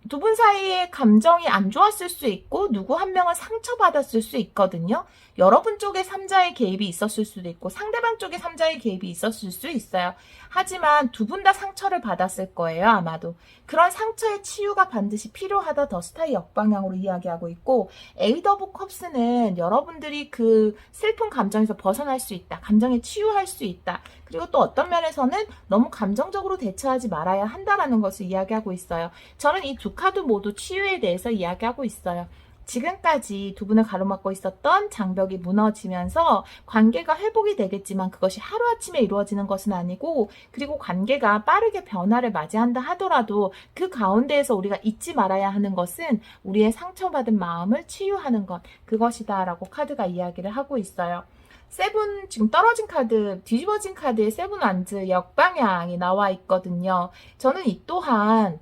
두 분 사이에 감정이 안 좋았을 수 있고 누구 한 명은 상처받았을 수 있거든요. 여러분 쪽에 3자의 개입이 있었을 수도 있고 상대방 쪽에 3자의 개입이 있었을 수 있어요. 하지만 두 분 다 상처를 받았을 거예요. 아마도. 그런 상처의 치유가 반드시 필요하다. 더 스타의 역방향으로 이야기하고 있고 에이드 오브 컵스는 여러분들이 그 슬픈 감정에서 벗어날 수 있다. 감정에 치유할 수 있다. 그리고 또 어떤 면에서는 너무 감정적으로 대처하지 말아야 한다라는 것을 이야기하고 있어요. 저는 이 두 카드 모두 치유에 대해서 이야기하고 있어요. 지금까지 두 분을 가로막고 있었던 장벽이 무너지면서 관계가 회복이 되겠지만 그것이 하루아침에 이루어지는 것은 아니고 그리고 관계가 빠르게 변화를 맞이한다 하더라도 그 가운데에서 우리가 잊지 말아야 하는 것은 우리의 상처받은 마음을 치유하는 것 그것이다 라고 카드가 이야기를 하고 있어요. 세븐 지금 떨어진 카드 뒤집어진 카드에 세븐 완즈 역방향이 나와 있거든요. 저는 이 또한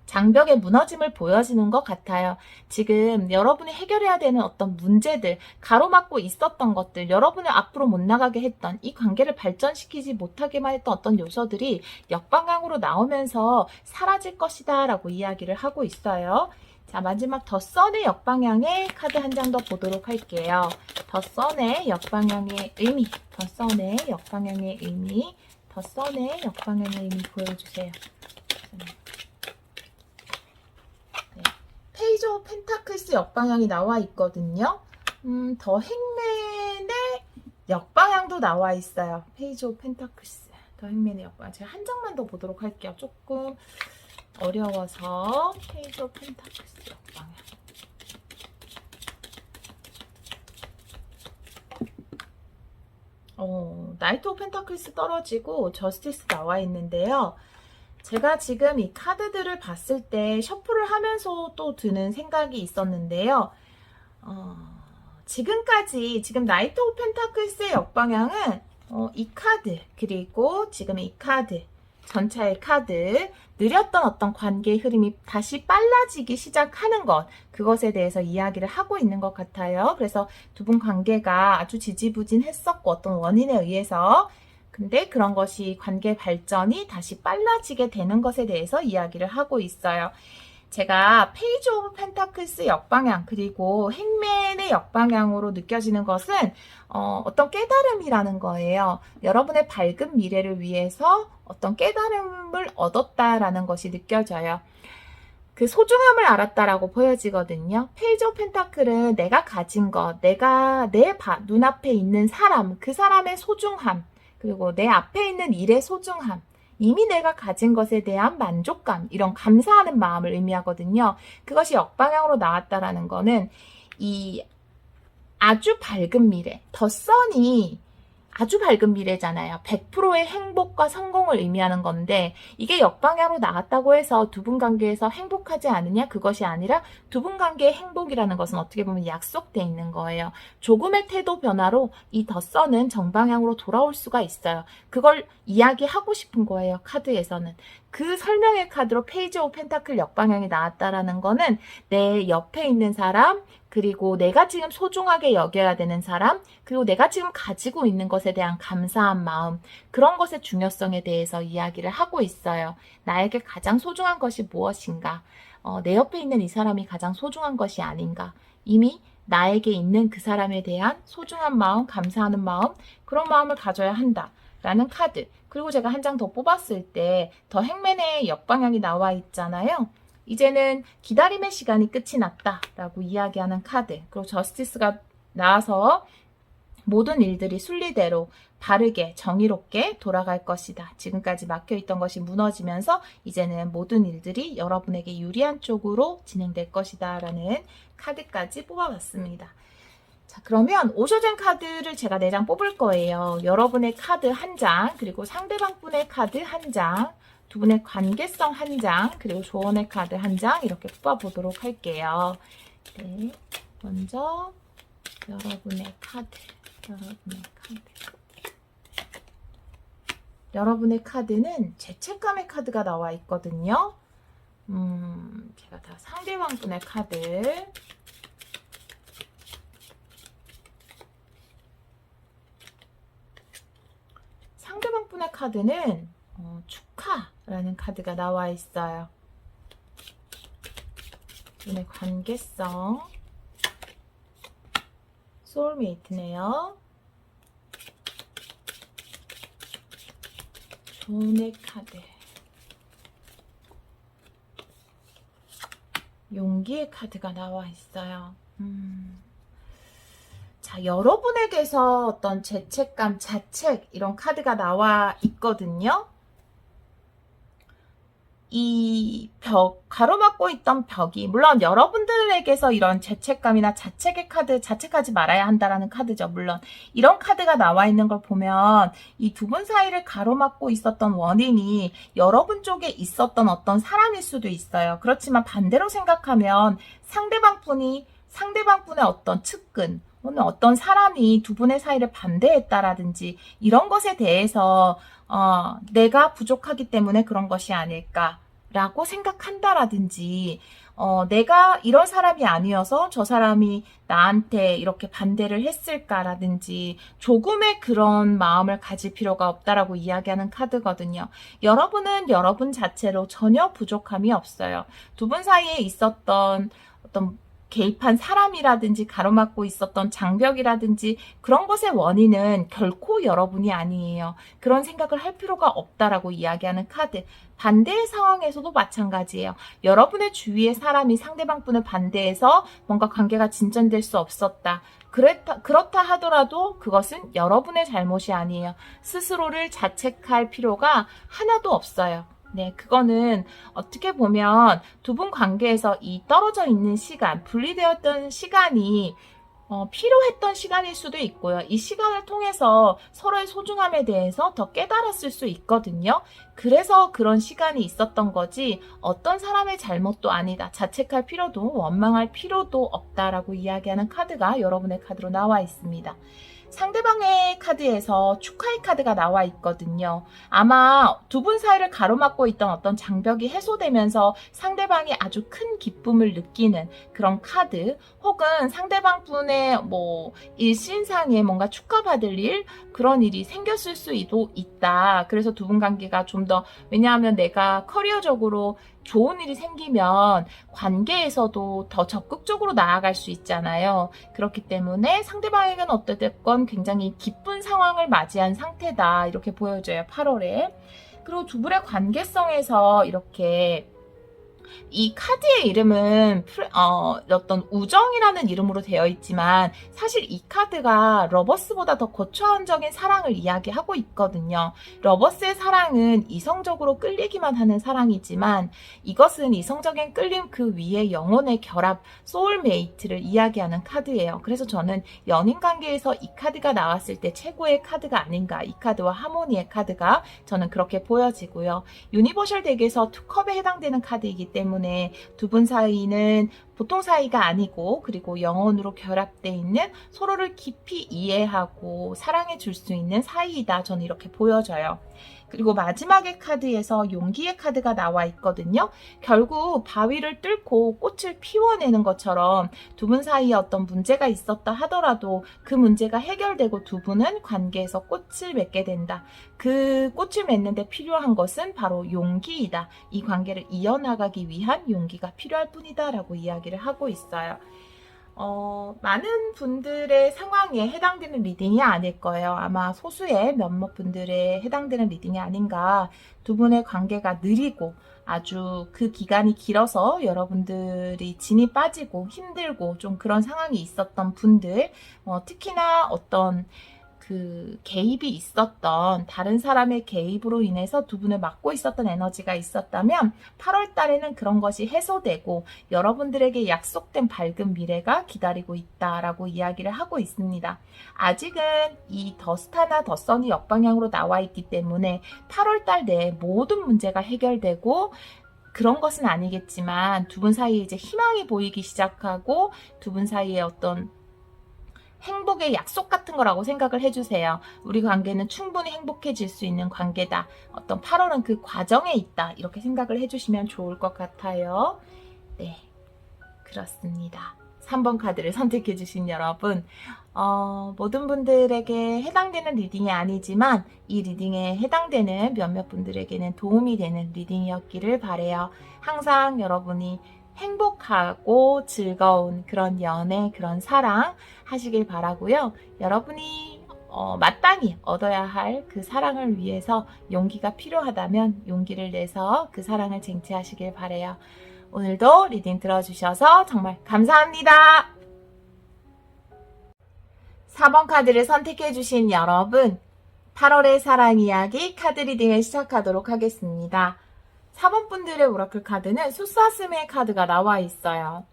장벽의 무너짐을 보여지는 것 같아요. 지금 여러분이 해결해야 되는 어떤 문제들, 가로막고 있었던 것들, 여러분을 앞으로 못 나가게 했던 이 관계를 발전시키지 못하게만 했던 어떤 요소들이 역방향으로 나오면서 사라질 것이다 라고 이야기를 하고 있어요. 자, 마지막 더 선의 역방향의 카드 한 장 더 보도록 할게요. 더 선의 역방향의 의미, 더 선의 역방향의 의미, 더 선의 역방향의 의미 보여주세요. 페이지 오브 펜타클스 역방향이 나와 있거든요. 더 행맨의 역방향도 나와 있어요. 페이지 오브 펜타클스, 더 행맨의 역방향. 제가 한 장만 더 보도록 할게요. 조금 어려워서 페이지 오브 펜타클스 역방향. 나이트 오브 펜타클스 떨어지고 저스티스 나와 있는데요. 제가 지금 이 카드들을 봤을 때 셔플을 하면서 또 드는 생각이 있었는데요. 지금 나이트 오브 펜타클스의 역방향은 이 카드 그리고 지금 이 카드 전차의 카드 느렸던 어떤 관계의 흐름이 다시 빨라지기 시작하는 것 그것에 대해서 이야기를 하고 있는 것 같아요. 그래서 두 분 관계가 아주 지지부진했었고 어떤 원인에 의해서 근데 그런 것이 관계 발전이 다시 빨라지게 되는 것에 대해서 이야기를 하고 있어요. 제가 페이지 오브 펜타클스 역방향 그리고 행맨의 역방향으로 느껴지는 것은 어떤 깨달음이라는 거예요. 여러분의 밝은 미래를 위해서 어떤 깨달음을 얻었다라는 것이 느껴져요. 그 소중함을 알았다라고 보여지거든요. 페이지 오브 펜타클은 내가 가진 것, 내가 내 눈앞에 있는 사람, 그 사람의 소중함, 그리고 내 앞에 있는 일의 소중함, 이미 내가 가진 것에 대한 만족감, 이런 감사하는 마음을 의미하거든요. 그것이 역방향으로 나왔다라는 거는 이 아주 밝은 미래, 더 선이 아주 밝은 미래잖아요. 100%의 행복과 성공을 의미하는 건데 이게 역방향으로 나왔다고 해서 두 분 관계에서 행복하지 않으냐? 그것이 아니라 두 분 관계의 행복이라는 것은 어떻게 보면 약속되어 있는 거예요. 조금의 태도 변화로 이 더 선은 정방향으로 돌아올 수가 있어요. 그걸 이야기하고 싶은 거예요. 카드에서는. 그 설명의 카드로 페이지 오브 펜타클 역방향이 나왔다라는 거는 내 옆에 있는 사람, 그리고 내가 지금 소중하게 여겨야 되는 사람, 그리고 내가 지금 가지고 있는 것에 대한 감사한 마음, 그런 것의 중요성에 대해서 이야기를 하고 있어요. 나에게 가장 소중한 것이 무엇인가? 내 옆에 있는 이 사람이 가장 소중한 것이 아닌가? 이미 나에게 있는 그 사람에 대한 소중한 마음, 감사하는 마음, 그런 마음을 가져야 한다. 라는 카드. 그리고 제가 한 장 더 뽑았을 때 더 행맨의 역방향이 나와 있잖아요. 이제는 기다림의 시간이 끝이 났다 라고 이야기하는 카드. 그리고 저스티스가 나와서 모든 일들이 순리대로 바르게 정의롭게 돌아갈 것이다. 지금까지 막혀있던 것이 무너지면서 이제는 모든 일들이 여러분에게 유리한 쪽으로 진행될 것이다 라는 카드까지 뽑아봤습니다. 자, 그러면 오쇼젠 카드를 제가 4장 뽑을 거예요. 여러분의 카드 1장, 그리고 상대방 분의 카드 1장, 두 분의 관계성 1장, 그리고 조언의 카드 1장 이렇게 뽑아보도록 할게요. 네, 먼저 여러분의 카드. 여러분의 카드는 죄책감의 카드가 나와 있거든요. 제가 다 상대방 분의 카드. 상대방 분의 카드는 축하라는 카드가 나와 있어요. 분의 관계성, 소울메이트네요. 조언의 카드, 용기의 카드가 나와 있어요. 자, 여러분에게서 어떤 죄책감, 자책 이런 카드가 나와 있거든요. 이 가로막고 있던 벽이, 물론 여러분들에게서 이런 죄책감이나 자책의 카드, 자책하지 말아야 한다라는 카드죠. 물론 이런 카드가 나와 있는 걸 보면 이 두 분 사이를 가로막고 있었던 원인이 여러분 쪽에 있었던 어떤 사람일 수도 있어요. 그렇지만 반대로 생각하면 상대방분의 어떤 측근, 오늘 어떤 사람이 두 분의 사이를 반대했다라든지 이런 것에 대해서 내가 부족하기 때문에 그런 것이 아닐까라고 생각한다라든지 내가 이런 사람이 아니어서 저 사람이 나한테 이렇게 반대를 했을까라든지 조금의 그런 마음을 가질 필요가 없다라고 이야기하는 카드거든요. 여러분은 여러분 자체로 전혀 부족함이 없어요. 두 분 사이에 있었던 어떤 개입한 사람이라든지 가로막고 있었던 장벽이라든지 그런 것의 원인은 결코 여러분이 아니에요. 그런 생각을 할 필요가 없다라고 이야기하는 카드. 반대의 상황에서도 마찬가지예요. 여러분의 주위의 사람이 상대방 분을 반대해서 뭔가 관계가 진전될 수 없었다. 그렇다 하더라도 그것은 여러분의 잘못이 아니에요. 스스로를 자책할 필요가 하나도 없어요. 네, 그거는 어떻게 보면 두 분 관계에서 이 떨어져 있는 시간, 분리되었던 시간이 필요했던 시간일 수도 있고요. 이 시간을 통해서 서로의 소중함에 대해서 더 깨달았을 수 있거든요. 그래서 그런 시간이 있었던 거지 어떤 사람의 잘못도 아니다. 자책할 필요도 원망할 필요도 없다라고 이야기하는 카드가 여러분의 카드로 나와 있습니다. 상대방의 카드에서 축하의 카드가 나와 있거든요. 아마 두 분 사이를 가로막고 있던 어떤 장벽이 해소되면서 상대방이 아주 큰 기쁨을 느끼는 그런 카드, 혹은 상대방 분의 일신상에 뭔가 축하받을 일, 그런 일이 생겼을 수도 있다. 그래서 두 분 관계가 좀 더, 왜냐하면 내가 커리어적으로 좋은 일이 생기면 관계에서도 더 적극적으로 나아갈 수 있잖아요. 그렇기 때문에 상대방에게는 어쨌든 굉장히 기쁜 상황을 맞이한 상태다. 이렇게 보여져요. 8월에. 그리고 두 분의 관계성에서 이렇게 이 카드의 이름은 어떤 우정이라는 이름으로 되어 있지만 사실 이 카드가 러버스보다 더 고차원적인 사랑을 이야기하고 있거든요. 러버스의 사랑은 이성적으로 끌리기만 하는 사랑이지만 이것은 이성적인 끌림 그 위에 영혼의 결합, 소울메이트를 이야기하는 카드예요. 그래서 저는 연인 관계에서 이 카드가 나왔을 때 최고의 카드가 아닌가, 이 카드와 하모니의 카드가 저는 그렇게 보여지고요. 유니버셜 덱에서 투컵에 해당되는 카드이기 때문에 두 분 사이는 보통 사이가 아니고 그리고 영혼으로 결합되어 있는 서로를 깊이 이해하고 사랑해 줄 수 있는 사이이다. 저는 이렇게 보여져요. 그리고 마지막의 카드에서 용기의 카드가 나와 있거든요. 결국 바위를 뚫고 꽃을 피워내는 것처럼 두 분 사이에 어떤 문제가 있었다 하더라도 그 문제가 해결되고 두 분은 관계에서 꽃을 맺게 된다. 그 꽃을 맺는데 필요한 것은 바로 용기이다. 이 관계를 이어나가기 위한 용기가 필요할 뿐이다 라고 이야기를 하고 있어요. 많은 분들의 상황에 해당되는 리딩이 아닐 거예요. 아마 소수의 몇몇 분들에 해당되는 리딩이 아닌가. 두 분의 관계가 느리고 아주 그 기간이 길어서 여러분들이 진이 빠지고 힘들고 좀 그런 상황이 있었던 분들, 특히나 어떤 그 개입이 있었던 다른 사람의 개입으로 인해서 두 분을 막고 있었던 에너지가 있었다면 8월 달에는 그런 것이 해소되고 여러분들에게 약속된 밝은 미래가 기다리고 있다라고 이야기를 하고 있습니다. 아직은 이 더 스타나 더 선이 역방향으로 나와 있기 때문에 8월 달 내에 모든 문제가 해결되고 그런 것은 아니겠지만 두 분 사이에 이제 희망이 보이기 시작하고 두 분 사이에 어떤 행복의 약속 같은 거라고 생각을 해주세요. 우리 관계는 충분히 행복해질 수 있는 관계다. 어떤 8월은 그 과정에 있다. 이렇게 생각을 해주시면 좋을 것 같아요. 네, 그렇습니다. 3번 카드를 선택해주신 여러분, 모든 분들에게 해당되는 리딩이 아니지만 이 리딩에 해당되는 몇몇 분들에게는 도움이 되는 리딩이었기를 바라요. 항상 여러분이 행복하고 즐거운 그런 연애, 그런 사랑 하시길 바라고요. 여러분이 마땅히 얻어야 할 그 사랑을 위해서 용기가 필요하다면 용기를 내서 그 사랑을 쟁취하시길 바라요. 오늘도 리딩 들어주셔서 정말 감사합니다. 4번 카드를 선택해주신 여러분, 8월의 사랑 이야기 카드 리딩을 시작하도록 하겠습니다. 4번 분들의 오라클 카드는 숫사슴의 카드가 나와 있어요.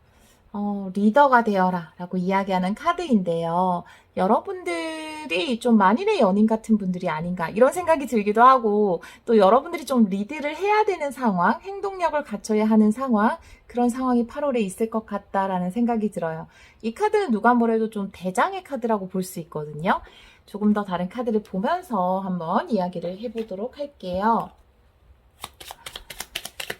리더가 되어라 라고 이야기하는 카드인데요. 여러분들이 좀 만인의 연인 같은 분들이 아닌가 이런 생각이 들기도 하고 또 여러분들이 좀 리드를 해야 되는 상황, 행동력을 갖춰야 하는 상황 그런 상황이 8월에 있을 것 같다라는 생각이 들어요. 이 카드는 누가 뭐래도 좀 대장의 카드라고 볼 수 있거든요. 조금 더 다른 카드를 보면서 한번 이야기를 해보도록 할게요.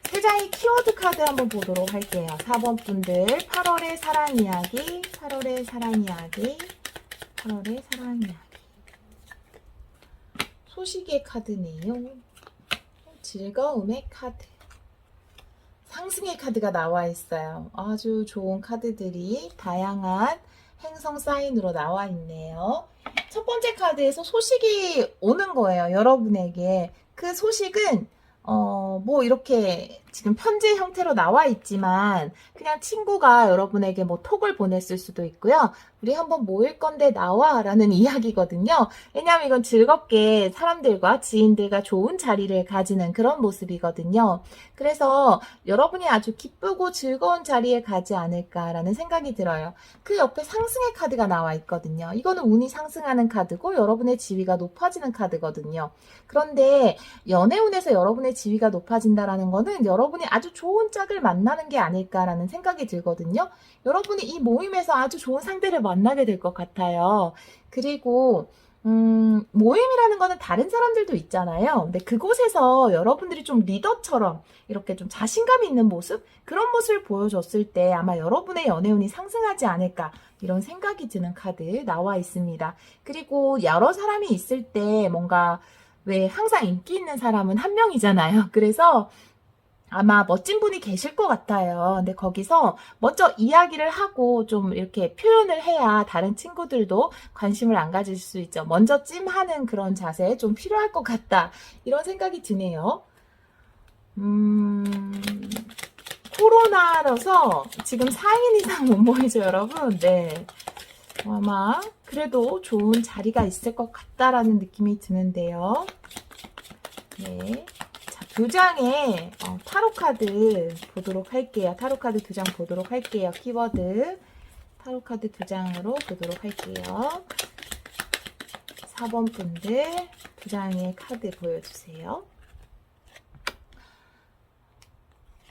세 장의 키워드 카드 한번 보도록 할게요. 4번 분들 8월의 사랑 이야기, 8월의 사랑 이야기, 8월의 사랑 이야기. 소식의 카드네요. 즐거움의 카드. 상승의 카드가 나와 있어요. 아주 좋은 카드들이 다양한 행성 사인으로 나와 있네요. 첫 번째 카드에서 소식이 오는 거예요. 여러분에게. 그 소식은 뭐 이렇게 지금 편지 형태로 나와 있지만 그냥 친구가 여러분에게 뭐 톡을 보냈을 수도 있고요. 우리 한번 모일 건데 나와 라는 이야기거든요. 왜냐하면 이건 즐겁게 사람들과 지인들과 좋은 자리를 가지는 그런 모습이거든요. 그래서 여러분이 아주 기쁘고 즐거운 자리에 가지 않을까라는 생각이 들어요. 그 옆에 상승의 카드가 나와 있거든요. 이거는 운이 상승하는 카드고 여러분의 지위가 높아지는 카드거든요. 그런데 연애운에서 여러분의 지위가 높아진다라는 거는 여러분이 아주 좋은 짝을 만나는 게 아닐까라는 생각이 들거든요. 여러분이 이 모임에서 아주 좋은 상대를 만나게 될 것 같아요. 그리고 모임이라는 거는 다른 사람들도 있잖아요. 근데 그곳에서 여러분들이 좀 리더처럼 이렇게 좀 자신감 있는 모습? 그런 모습을 보여줬을 때 아마 여러분의 연애운이 상승하지 않을까 이런 생각이 드는 카드 나와 있습니다. 그리고 여러 사람이 있을 때 뭔가 왜 항상 인기 있는 사람은 한 명이잖아요. 그래서 아마 멋진 분이 계실 것 같아요. 근데 거기서 먼저 이야기를 하고 좀 이렇게 표현을 해야 다른 친구들도 관심을 안 가질 수 있죠. 먼저 찜하는 그런 자세 좀 필요할 것 같다. 이런 생각이 드네요. 코로나라서 지금 4인 이상 못 모이죠, 여러분. 네. 아마 그래도 좋은 자리가 있을 것 같다라는 느낌이 드는데요. 네. 자, 2장의 타로 카드 보도록 할게요. 타로 카드 2장 보도록 할게요. 키워드 타로 카드 2장으로 보도록 할게요. 4번 분들 2장의 카드 보여주세요.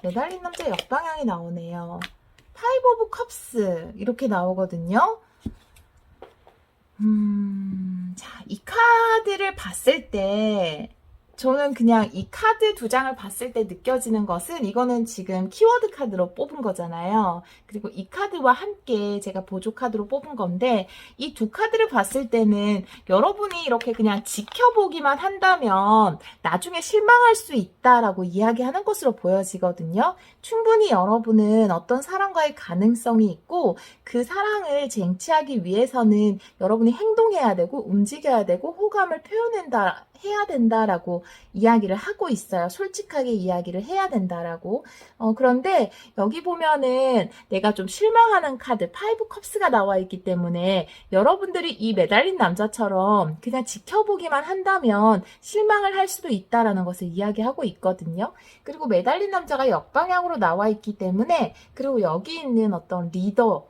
매달린 남자 역방향이 나오네요. 파이브 오브 컵스 이렇게 나오거든요. 자, 이 카드를 봤을 때 저는 그냥 이 카드 2장을 봤을 때 느껴지는 것은 이거는 지금 키워드 카드로 뽑은 거잖아요. 그리고 이 카드와 함께 제가 보조 카드로 뽑은 건데 이 두 카드를 봤을 때는 여러분이 이렇게 그냥 지켜보기만 한다면 나중에 실망할 수 있다라고 이야기하는 것으로 보여지거든요. 충분히 여러분은 어떤 사랑과의 가능성이 있고 그 사랑을 쟁취하기 위해서는 여러분이 행동해야 되고 움직여야 되고 호감을 해야 된다라고 이야기를 하고 있어요. 솔직하게 이야기를 해야 된다라고. 그런데 여기 보면은 내가 좀 실망하는 카드 파이브 컵스가 나와 있기 때문에 여러분들이 이 매달린 남자처럼 그냥 지켜보기만 한다면 실망을 할 수도 있다라는 것을 이야기하고 있거든요. 그리고 매달린 남자가 역방향으로 나와 있기 때문에 그리고 여기 있는 어떤 리더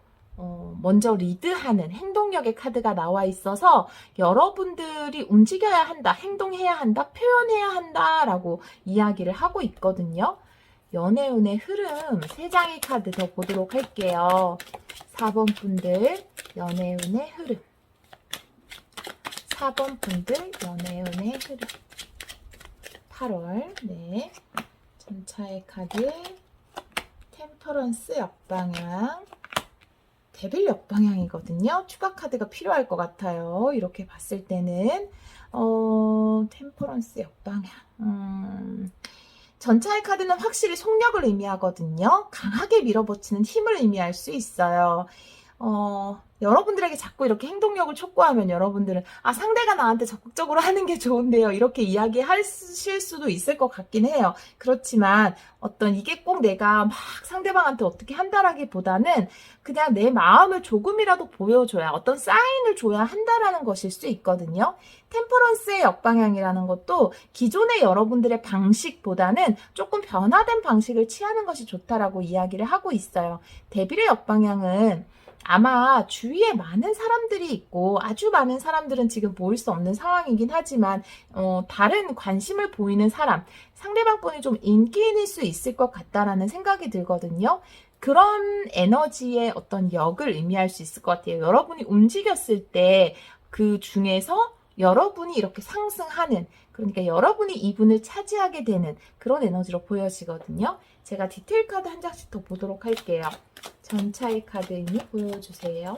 먼저 리드하는 행동력의 카드가 나와 있어서 여러분들이 움직여야 한다, 행동해야 한다, 표현해야 한다라고 이야기를 하고 있거든요. 연애운의 흐름 3장의 카드 더 보도록 할게요. 4번 분들 연애운의 흐름 4번 분들 연애운의 흐름 8월 네 전차의 카드 템퍼런스 역방향 데빌 역방향이거든요. 추가 카드가 필요할 것 같아요. 이렇게 봤을 때는 템퍼런스 역방향 전차의 카드는 확실히 속력을 의미하거든요. 강하게 밀어붙이는 힘을 의미할 수 있어요. 여러분들에게 자꾸 이렇게 행동력을 촉구하면 여러분들은 상대가 나한테 적극적으로 하는 게 좋은데요. 이렇게 이야기하실 수도 있을 것 같긴 해요. 그렇지만 이게 꼭 내가 막 상대방한테 어떻게 한다라기보다는 그냥 내 마음을 조금이라도 보여줘야 어떤 사인을 줘야 한다라는 것일 수 있거든요. 템퍼런스의 역방향이라는 것도 기존의 여러분들의 방식보다는 조금 변화된 방식을 취하는 것이 좋다라고 이야기를 하고 있어요. 데빌의 역방향은 아마 주위에 많은 사람들이 있고 아주 많은 사람들은 지금 모일 수 없는 상황이긴 하지만 다른 관심을 보이는 사람, 상대방분이 좀 인기인일 수 있을 것 같다라는 생각이 들거든요. 그런 에너지의 어떤 역을 의미할 수 있을 것 같아요. 여러분이 움직였을 때 그 중에서 여러분이 이렇게 상승하는 그러니까 여러분이 이분을 차지하게 되는 그런 에너지로 보여지거든요. 제가 디테일 카드 한 장씩 더 보도록 할게요. 전차의 카드 의미 보여주세요.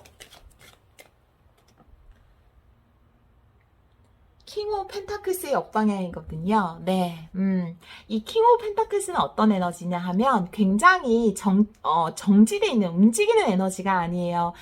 킹 오브 펜타클스의 역방향이거든요. 네, 이 킹 오브 펜타클스는 어떤 에너지냐 하면 굉장히 정지되어 있는 움직이는 에너지가 아니에요.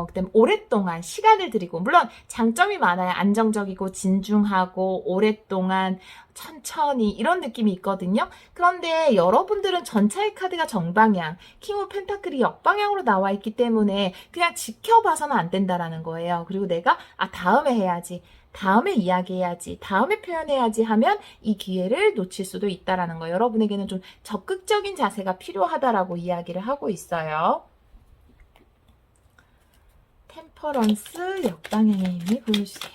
그다음에 오랫동안 시간을 들이고 물론 장점이 많아요. 안정적이고 진중하고 오랫동안 천천히 이런 느낌이 있거든요. 그런데 여러분들은 전차의 카드가 정방향, 킹 오브 펜타클이 역방향으로 나와 있기 때문에 그냥 지켜봐서는 안 된다라는 거예요. 그리고 내가 다음에 해야지. 다음에 이야기해야지, 다음에 표현해야지 하면 이 기회를 놓칠 수도 있다라는 거예요. 여러분에게는 좀 적극적인 자세가 필요하다라고 이야기를 하고 있어요. 템퍼런스 역방향의 의미 보여주세요.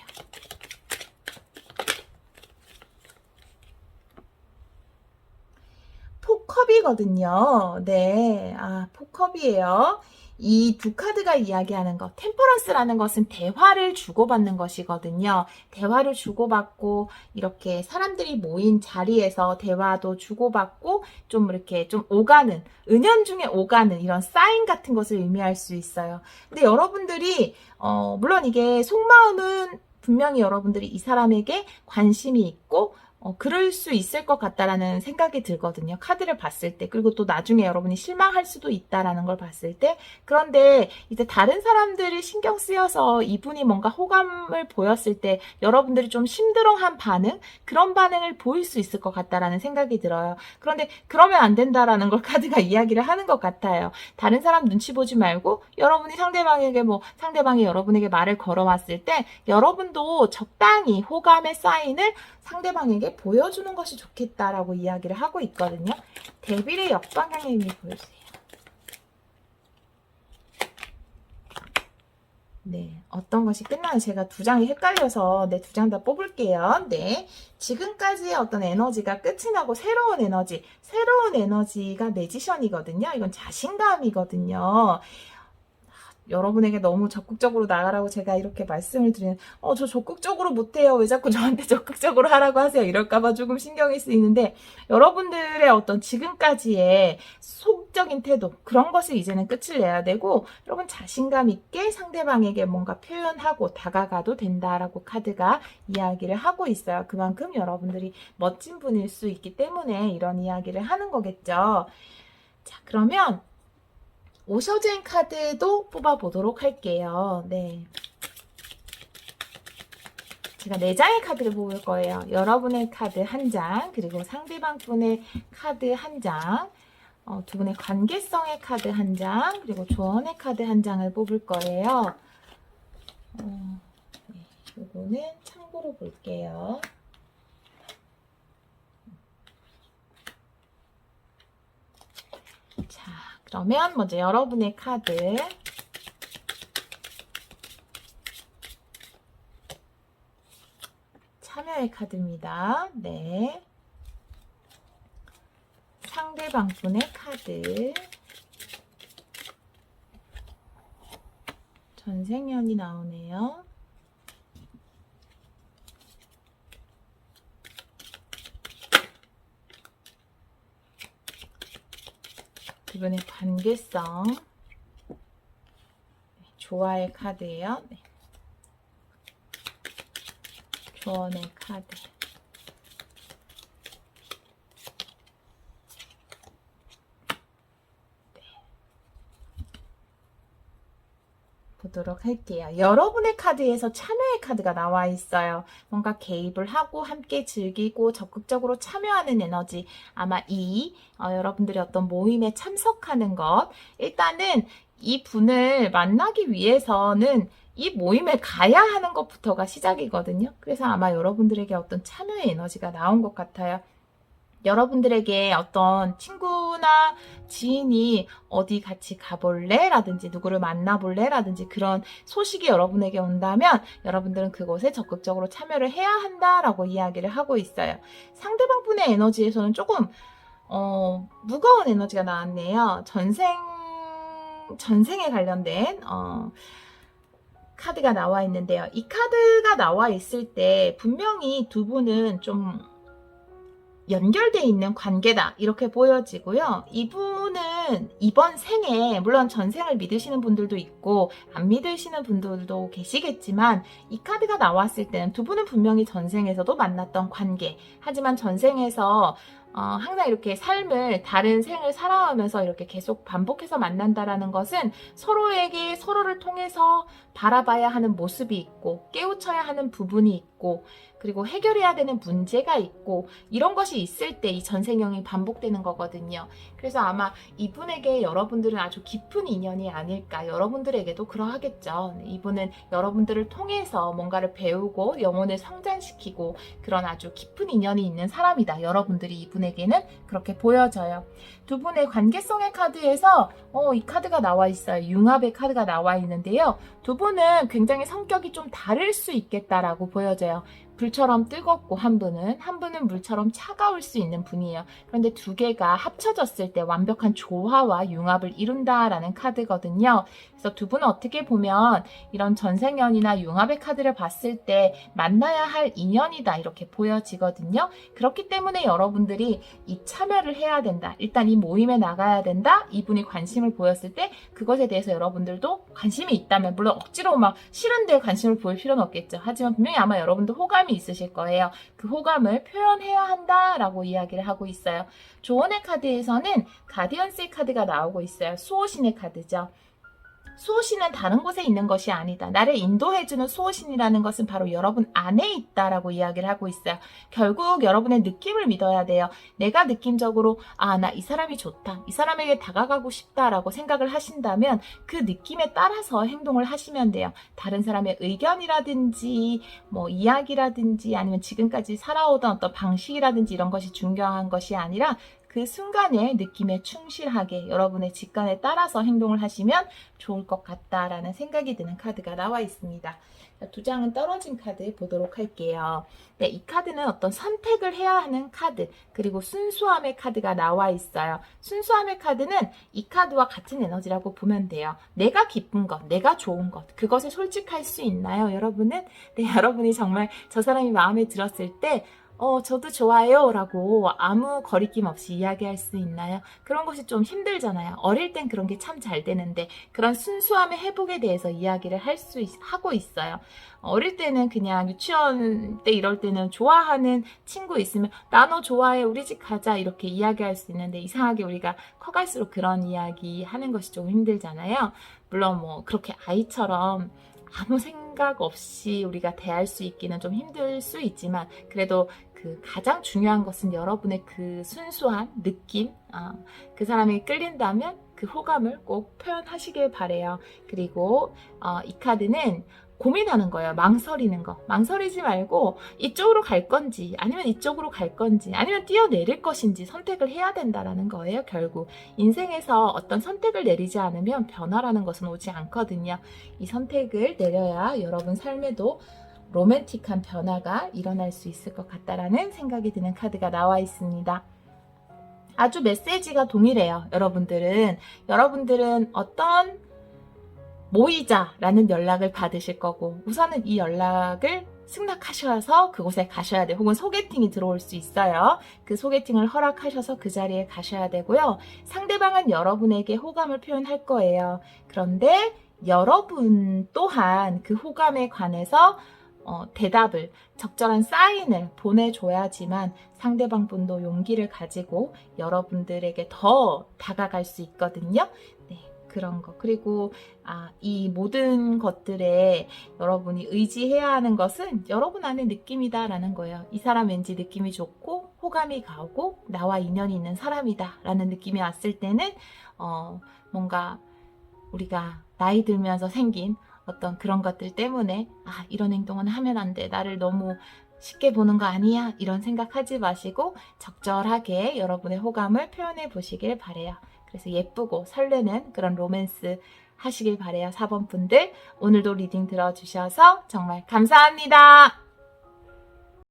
포컵이거든요. 네, 포컵이에요. 이 두 카드가 이야기하는 것, 템퍼런스라는 것은 대화를 주고받는 것이거든요. 대화를 주고받고 이렇게 사람들이 모인 자리에서 대화도 주고받고 좀 이렇게 좀 오가는, 은연중에 오가는 이런 사인 같은 것을 의미할 수 있어요. 근데 여러분들이 물론 이게 속마음은 분명히 여러분들이 이 사람에게 관심이 있고 그럴 수 있을 것 같다라는 생각이 들거든요. 카드를 봤을 때. 그리고 또 나중에 여러분이 실망할 수도 있다라는 걸 봤을 때. 그런데 이제 다른 사람들이 신경 쓰여서 이분이 뭔가 호감을 보였을 때 여러분들이 좀 심드렁한 반응? 그런 반응을 보일 수 있을 것 같다라는 생각이 들어요. 그런데 그러면 안 된다라는 걸 카드가 이야기를 하는 것 같아요. 다른 사람 눈치 보지 말고 여러분이 상대방이 여러분에게 말을 걸어왔을 때 여러분도 적당히 호감의 사인을 상대방에게 보여주는 것이 좋겠다라고 이야기를 하고 있거든요. 데빌의 역방향의 의미 보여주세요. 네, 어떤 것이 끝나는 제가 두 장이 헷갈려서 두 장 다 뽑을게요. 네, 지금까지의 어떤 에너지가 끝이 나고 새로운 에너지가 매지션이거든요. 이건 자신감이거든요. 여러분에게 너무 적극적으로 나가라고 제가 이렇게 말씀을 드리는 저 적극적으로 못해요. 왜 자꾸 저한테 적극적으로 하라고 하세요. 이럴까봐 조금 신경이 쓰이는데 여러분들의 어떤 지금까지의 소극적인 태도 그런 것을 이제는 끝을 내야 되고 여러분 자신감 있게 상대방에게 뭔가 표현하고 다가가도 된다라고 카드가 이야기를 하고 있어요. 그만큼 여러분들이 멋진 분일 수 있기 때문에 이런 이야기를 하는 거겠죠. 자, 그러면 오셔젠 카드도 뽑아보도록 할게요. 네. 제가 4장의 카드를 뽑을 거예요. 여러분의 카드 1장, 그리고 상대방 분의 카드 1장, 두 분의 관계성의 카드 1장, 그리고 조언의 카드 1장을 뽑을 거예요. 네, 요거는 참고로 볼게요. 자, 그러면 먼저 여러분의 카드 참여의 카드입니다. 네. 상대방 분의 카드 전생연이 나오네요. 이번에 관계성 조화의 카드예요. 네. 조언의 카드 보도록 할게요. 여러분의 카드에서 참여의 카드가 나와 있어요. 뭔가 개입을 하고 함께 즐기고 적극적으로 참여하는 에너지. 아마 여러분들이 어떤 모임에 참석하는 것. 일단은 이 분을 만나기 위해서는 이 모임에 가야 하는 것부터가 시작이거든요. 그래서 아마 여러분들에게 어떤 참여의 에너지가 나온 것 같아요. 여러분들에게 어떤 친구나 지인이 어디 같이 가볼래? 라든지 누구를 만나볼래? 라든지 그런 소식이 여러분에게 온다면 여러분들은 그곳에 적극적으로 참여를 해야 한다라고 이야기를 하고 있어요. 상대방 분의 에너지에서는 조금 무거운 에너지가 나왔네요. 전생에 관련된 카드가 나와 있는데요. 이 카드가 나와 있을 때 분명히 두 분은 좀 연결되어 있는 관계다 이렇게 보여지고요. 이분은 이번 생에 물론 전생을 믿으시는 분들도 있고 안 믿으시는 분들도 계시겠지만 이 카드가 나왔을 때는 두 분은 분명히 전생에서도 만났던 관계 하지만 전생에서 항상 이렇게 다른 생을 살아가면서 이렇게 계속 반복해서 만난다라는 것은 서로에게 서로를 통해서 바라봐야 하는 모습이 있고 깨우쳐야 하는 부분이 있고 그리고 해결해야 되는 문제가 있고 이런 것이 있을 때 이 전생형이 반복되는 거거든요. 그래서 아마 이분에게 여러분들은 아주 깊은 인연이 아닐까 여러분들에게도 그러하겠죠. 이분은 여러분들을 통해서 뭔가를 배우고 영혼을 성장시키고 그런 아주 깊은 인연이 있는 사람이다. 여러분들이 이분에게는 그렇게 보여져요. 두 분의 관계성의 카드에서 이 카드가 나와 있어요. 융합의 카드가 나와 있는데요. 두 분은 굉장히 성격이 좀 다를 수 있겠다라고 보여져요. 불처럼 뜨겁고 한 분은 물처럼 차가울 수 있는 분이에요. 그런데 두 개가 합쳐졌을 때 완벽한 조화와 융합을 이룬다라는 카드거든요. 그래서 두 분은 어떻게 보면 이런 전생연이나 융합의 카드를 봤을 때 만나야 할 인연이다 이렇게 보여지거든요. 그렇기 때문에 여러분들이 이 참여를 해야 된다. 일단 이 모임에 나가야 된다. 이분이 관심을 보였을 때 그것에 대해서 여러분들도 관심이 있다면 물론 억지로 막 싫은데 관심을 보일 필요는 없겠죠. 하지만 분명히 아마 여러분도 호감이 호감이 있으실 거예요. 그 호감을 표현해야 한다라고 이야기를 하고 있어요. 조언의 카드에서는 가디언스의 카드가 나오고 있어요. 수호신의 카드죠. 수호신은 다른 곳에 있는 것이 아니다. 나를 인도해주는 수호신이라는 것은 바로 여러분 안에 있다라고 이야기를 하고 있어요. 결국 여러분의 느낌을 믿어야 돼요. 내가 느낌적으로 나 이 사람이 좋다. 이 사람에게 다가가고 싶다라고 생각을 하신다면 그 느낌에 따라서 행동을 하시면 돼요. 다른 사람의 의견이라든지 뭐 이야기라든지 아니면 지금까지 살아오던 어떤 방식이라든지 이런 것이 중요한 것이 아니라 그 순간의 느낌에 충실하게 여러분의 직관에 따라서 행동을 하시면 좋을 것 같다라는 생각이 드는 카드가 나와 있습니다. 두 장은 떨어진 카드 보도록 할게요. 네, 이 카드는 어떤 선택을 해야 하는 카드, 그리고 순수함의 카드가 나와 있어요. 순수함의 카드는 이 카드와 같은 에너지라고 보면 돼요. 내가 기쁜 것, 내가 좋은 것, 그것에 솔직할 수 있나요, 여러분은? 네, 여러분이 정말 저 사람이 마음에 들었을 때 저도 좋아요 라고 아무 거리낌 없이 이야기할 수 있나요? 그런 것이 좀 힘들잖아요. 어릴 땐 그런 게 참 잘 되는데 그런 순수함의 회복에 대해서 이야기를 하고 있어요. 어릴 때는 그냥 유치원 때 이럴 때는 좋아하는 친구 있으면 나 너 좋아해 우리 집 가자 이렇게 이야기할 수 있는데 이상하게 우리가 커갈수록 그런 이야기 하는 것이 좀 힘들잖아요. 물론 뭐 그렇게 아이처럼 아무 생각 없이 우리가 대할 수 있기는 좀 힘들 수 있지만 그래도 그 가장 중요한 것은 여러분의 그 순수한 느낌, 그 사람이 끌린다면 그 호감을 꼭 표현하시길 바래요. 그리고 이 카드는 고민하는 거예요. 망설이는 거. 망설이지 말고 이쪽으로 갈 건지 아니면 이쪽으로 갈 건지 아니면 뛰어내릴 것인지 선택을 해야 된다라는 거예요. 결국 인생에서 어떤 선택을 내리지 않으면 변화라는 것은 오지 않거든요. 이 선택을 내려야 여러분 삶에도 로맨틱한 변화가 일어날 수 있을 것 같다라는 생각이 드는 카드가 나와 있습니다. 아주 메시지가 동일해요. 여러분들은 어떤 모이자라는 연락을 받으실 거고 우선은 이 연락을 승낙하셔서 그곳에 가셔야 돼요. 혹은 소개팅이 들어올 수 있어요. 그 소개팅을 허락하셔서 그 자리에 가셔야 되고요. 상대방은 여러분에게 호감을 표현할 거예요. 그런데 여러분 또한 그 호감에 관해서 대답을, 적절한 사인을 보내줘야지만 상대방 분도 용기를 가지고 여러분들에게 더 다가갈 수 있거든요. 네, 그런 거. 그리고 이 모든 것들에 여러분이 의지해야 하는 것은 여러분 안의 느낌이다라는 거예요. 이 사람 왠지 느낌이 좋고 호감이 가고 나와 인연이 있는 사람이다라는 느낌이 왔을 때는 뭔가 우리가 나이 들면서 생긴 어떤 그런 것들 때문에 이런 행동은 하면 안 돼. 나를 너무 쉽게 보는 거 아니야? 이런 생각하지 마시고 적절하게 여러분의 호감을 표현해 보시길 바래요. 그래서 예쁘고 설레는 그런 로맨스 하시길 바래요. 4번 분들 오늘도 리딩 들어주셔서 정말 감사합니다.